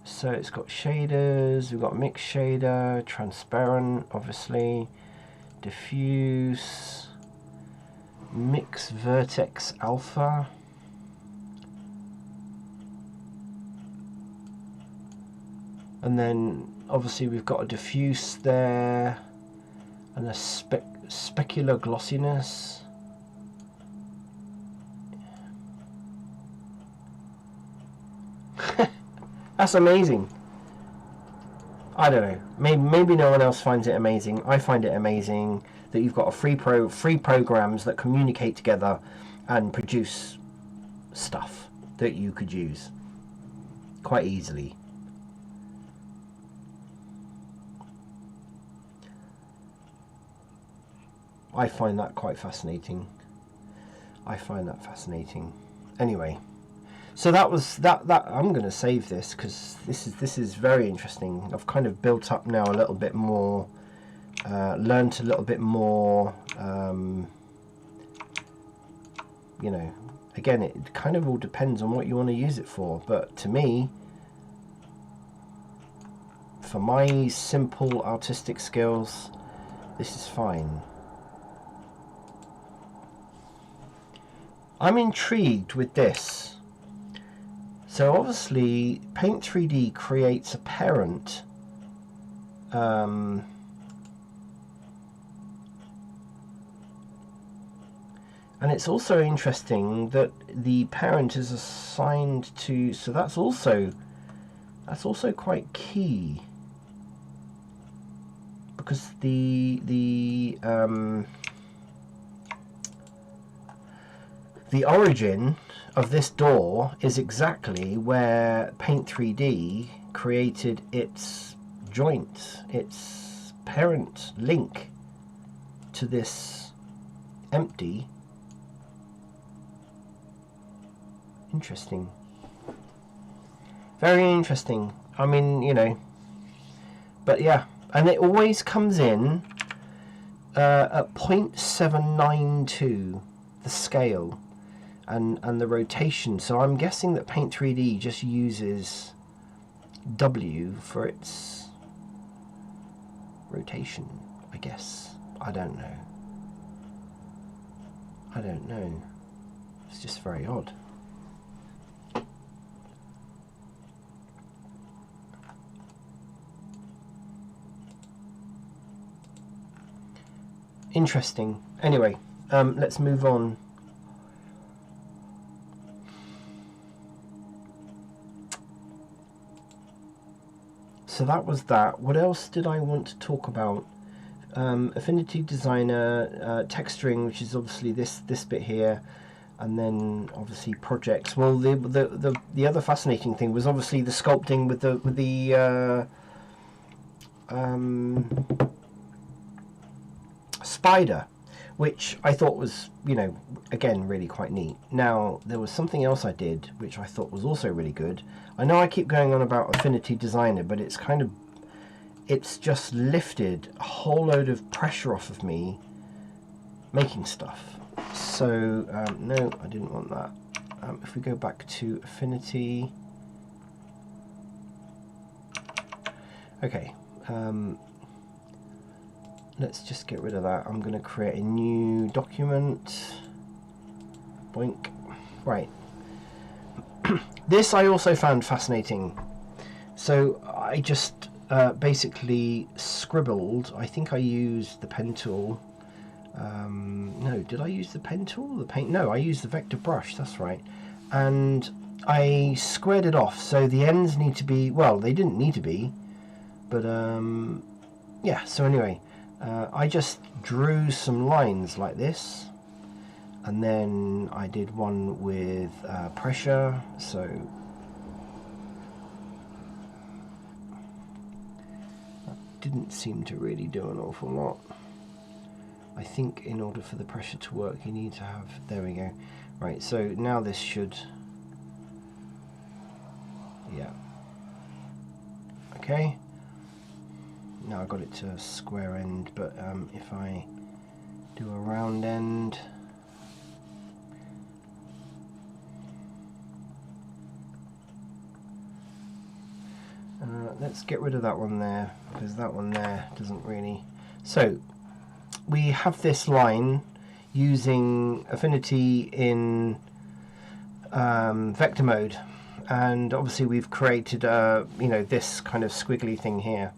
So it's got shaders, we've got mix shader, transparent, obviously, diffuse, mix vertex alpha. And then obviously we've got a diffuse there and a specular glossiness. That's amazing. I don't know. Maybe no one else finds it amazing. I find it amazing that you've got a free programs that communicate together and produce stuff that you could use quite easily. I find that quite fascinating. I find that fascinating. Anyway. So that was that. I'm going to save this because this is very interesting. I've kind of built up now a little bit more, learned a little bit more. You know, again, it kind of all depends on what you want to use it for. But to me, for my simple artistic skills, this is fine. I'm intrigued with this. So obviously Paint 3D creates a parent and it's also interesting that the parent is assigned to, so that's also quite key, because the origin of this door is exactly where Paint 3D created its joint, its parent link to this empty. Interesting. Very interesting. I mean, you know, but yeah, and it always comes in at 0.792, the scale. And the rotation, so I'm guessing that Paint 3D just uses W for its rotation, I guess. I don't know. It's just very odd. Interesting. Anyway, let's move on. So that was that. What else did I want to talk about? Affinity Designer, texturing, which is obviously this bit here, and then obviously projects. Well, the other fascinating thing was obviously the sculpting with the spider, which I thought was, you know, again, really quite neat. Now, there was something else I did, which I thought was also really good. I know I keep going on about Affinity Designer, but it's kind of, it's just lifted a whole load of pressure off of me making stuff. So, no, I didn't want that. If we go back to Affinity, okay, let's just get rid of that. I'm going to create a new document. Boink. Right. This I also found fascinating. So I just basically scribbled. I think I used the pen tool. No, did I use the pen tool? The paint? No, I used the vector brush. That's right. And I squared it off. So the ends need to be, well, they didn't need to be, but yeah. So anyway, I just drew some lines like this, and then I did one with pressure. So that didn't seem to really do an awful lot. I think in order for the pressure to work, you need to have, there we go. Right, so now this should, yeah. Okay. Now I've got it to a square end, but if I do a round end, let's get rid of that one there, because that one there doesn't really. So we have this line using Affinity in vector mode, and obviously we've created you know, this kind of squiggly thing here.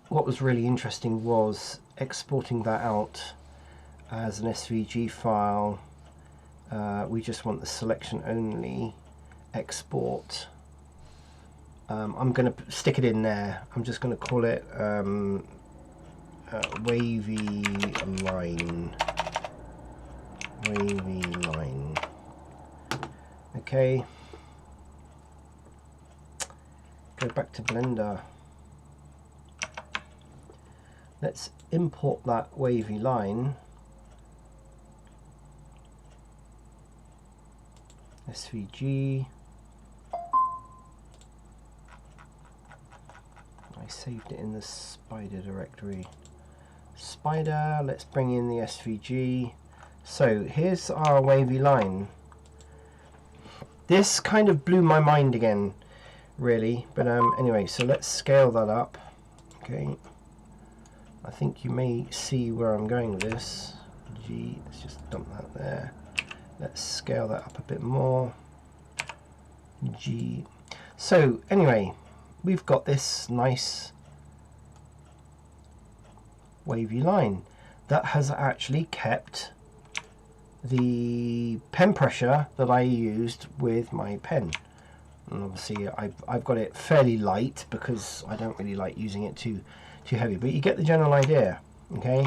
What was really interesting was exporting that out as an SVG file. We just want the selection only export. I'm going to stick it in there. I'm just going to call it wavy line. Wavy line. Okay. Go back to Blender. Let's import that wavy line. SVG. I saved it in the spider directory. Spider, let's bring in the SVG. So here's our wavy line. This kind of blew my mind again, really, but anyway, so let's scale that up. Okay, I think you may see where I'm going with this. G, let's just dump that there. Let's scale that up a bit more. G. So anyway, we've got this nice wavy line that has actually kept the pen pressure that I used with my pen. And obviously I've got it fairly light because I don't really like using it too heavy, but you get the general idea. Okay,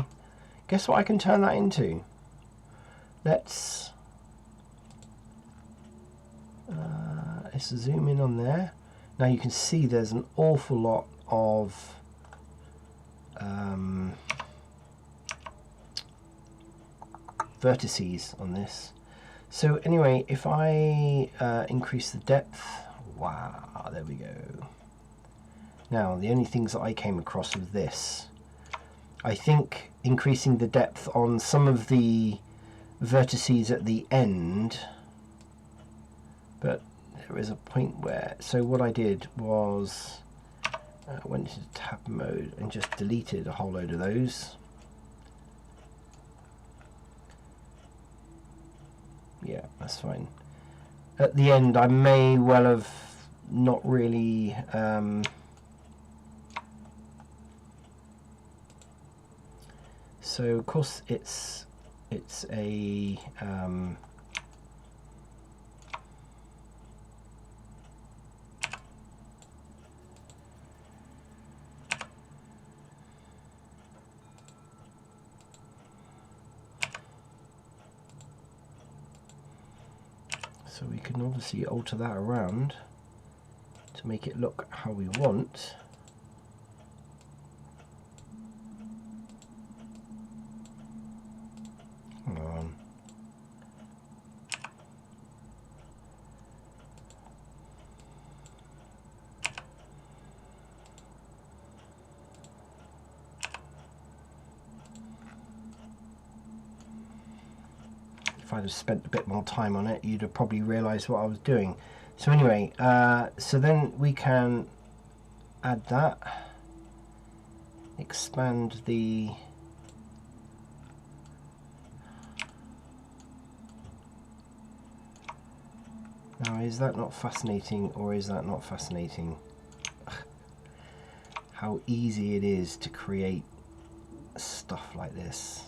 guess what I can turn that into? Let's zoom in on there. Now you can see there's an awful lot of vertices on this. So anyway, if I increase the depth, wow, there we go. Now the only things that I came across with this, I think increasing the depth on some of the vertices at the end, but there is a point where, so what I did was went into tab mode and just deleted a whole load of those. Yeah, that's fine. At the end I may well have not really so of course it's a so we can obviously alter that around to make it look how we want. Hang on. If I'd have spent a bit more time on it, you'd have probably realised what I was doing. So anyway, so then we can add that, expand the now, is that not fascinating, or is that not fascinating? How easy it is to create stuff like this.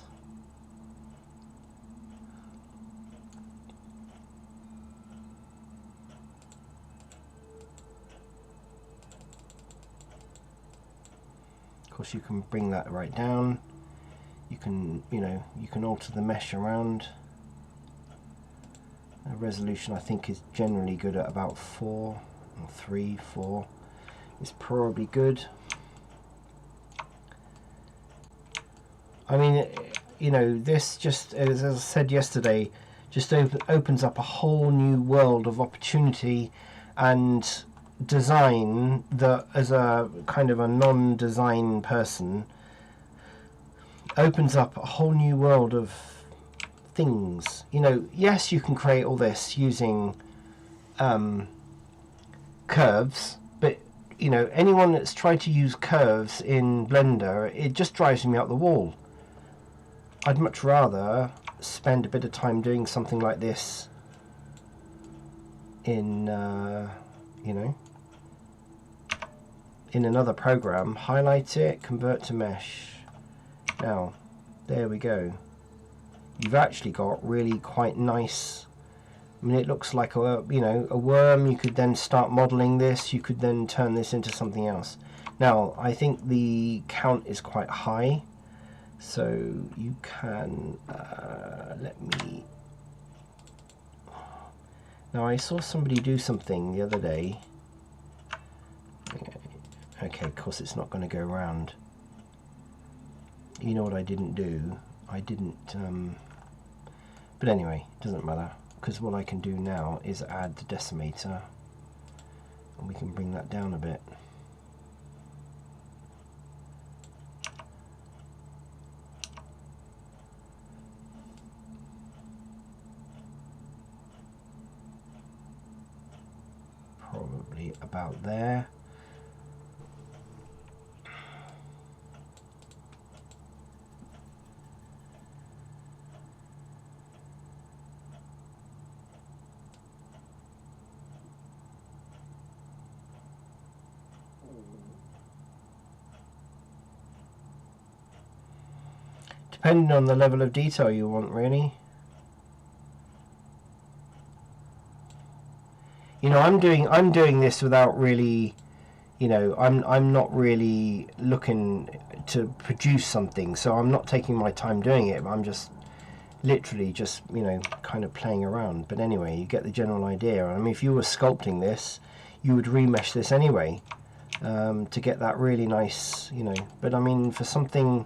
Of course, you can bring that right down. You can, you can alter the mesh around. The resolution, I think, is generally good at about 4 or 3, 4. It's probably good. I mean, this just, as I said yesterday, just opens up a whole new world of opportunity and design that, as a kind of a non-design person, opens up a whole new world of things. Yes, you can create all this using curves, but anyone that's tried to use curves in Blender, it just drives me up the wall. I'd much rather spend a bit of time doing something like this in in another program. Highlight it, convert to mesh. Now there we go. You've actually got really quite nice, I mean, it looks like a worm. You could then start modeling this. You could then turn this into something else. Now I think the count is quite high, so you can let me. Now I saw somebody do something the other day. Okay, of course it's not going to go round. You know what I didn't do? I didn't, but anyway, it doesn't matter, because what I can do now is add the decimator, and we can bring that down a bit. Probably about there. Depending on the level of detail you want, really. I'm doing this without really, I'm not really looking to produce something, so I'm not taking my time doing it. I'm just literally just, kind of playing around. But anyway, you get the general idea. I mean, if you were sculpting this, you would remesh this anyway, to get that really nice, But I mean, for something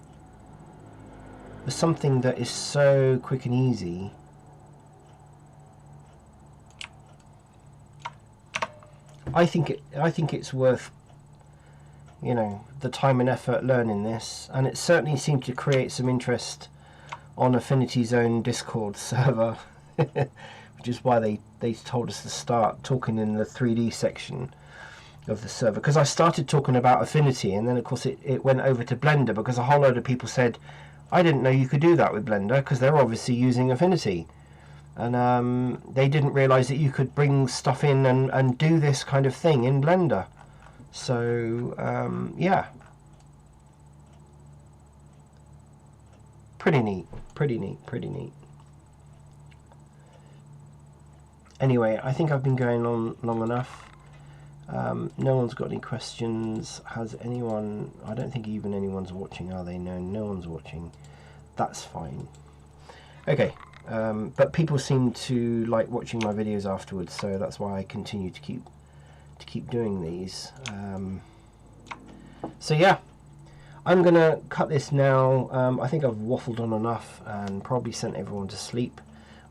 that is so quick and easy, I think it's worth the time and effort learning this, and it certainly seemed to create some interest on Affinity's own Discord server, which is why they told us to start talking in the 3D section of the server, because I started talking about Affinity, and then of course it went over to Blender, because a whole load of people said, I didn't know you could do that with Blender, because they're obviously using Affinity. And they didn't realise that you could bring stuff in and do this kind of thing in Blender. So, yeah. Pretty neat. Anyway, I think I've been going on long enough. No one's got any questions. Has anyone? I don't think even anyone's watching, are they? No one's watching. That's fine. Okay. But people seem to like watching my videos afterwards, so that's why I continue to keep doing these. So yeah, I'm going to cut this now. I think I've waffled on enough and probably sent everyone to sleep.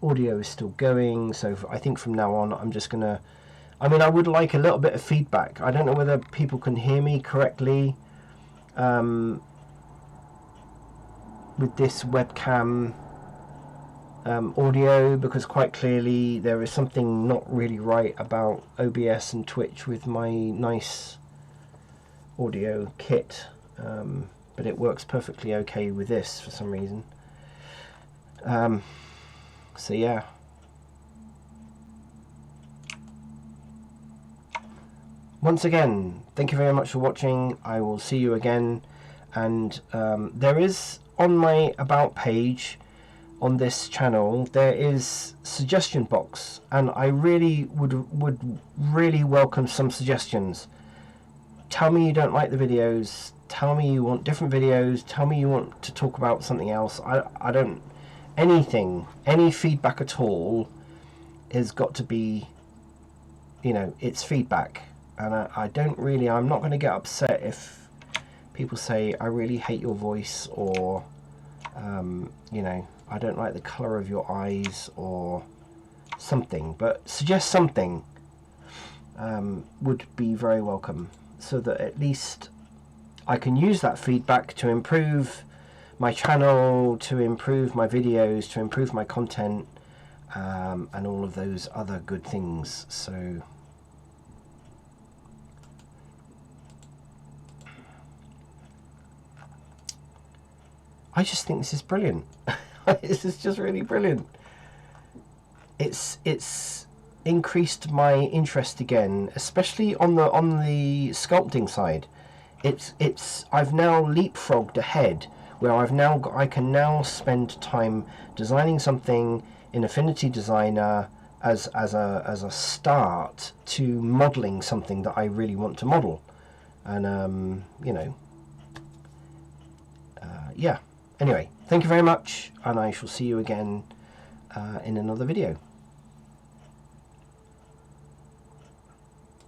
Audio is still going, so I think from now on I'm just going to... I mean, I would like a little bit of feedback. I don't know whether people can hear me correctly with this webcam audio, because quite clearly there is something not really right about OBS and Twitch with my nice audio kit, but it works perfectly okay with this for some reason. So yeah, once again, thank you very much for watching. I will see you again, and there is on my about page on this channel there is suggestion box, and I really would really welcome some suggestions. Tell me you don't like the videos, tell me you want different videos, tell me you want to talk about something else. I don't, anything, any feedback at all has got to be, you know, it's feedback. And I don't really, I'm not going to get upset if people say I really hate your voice, or you know, I don't like the colour of your eyes or something, but suggest something would be very welcome, so that at least I can use that feedback to improve my channel, to improve my videos, to improve my content, and all of those other good things. So I just think this is brilliant. This is just really brilliant. It's increased my interest again, especially on the sculpting side. I've now leapfrogged ahead, where I can now spend time designing something in Affinity Designer as a start to modeling something that I really want to model. And you know, yeah. Anyway, thank you very much, and I shall see you again in another video.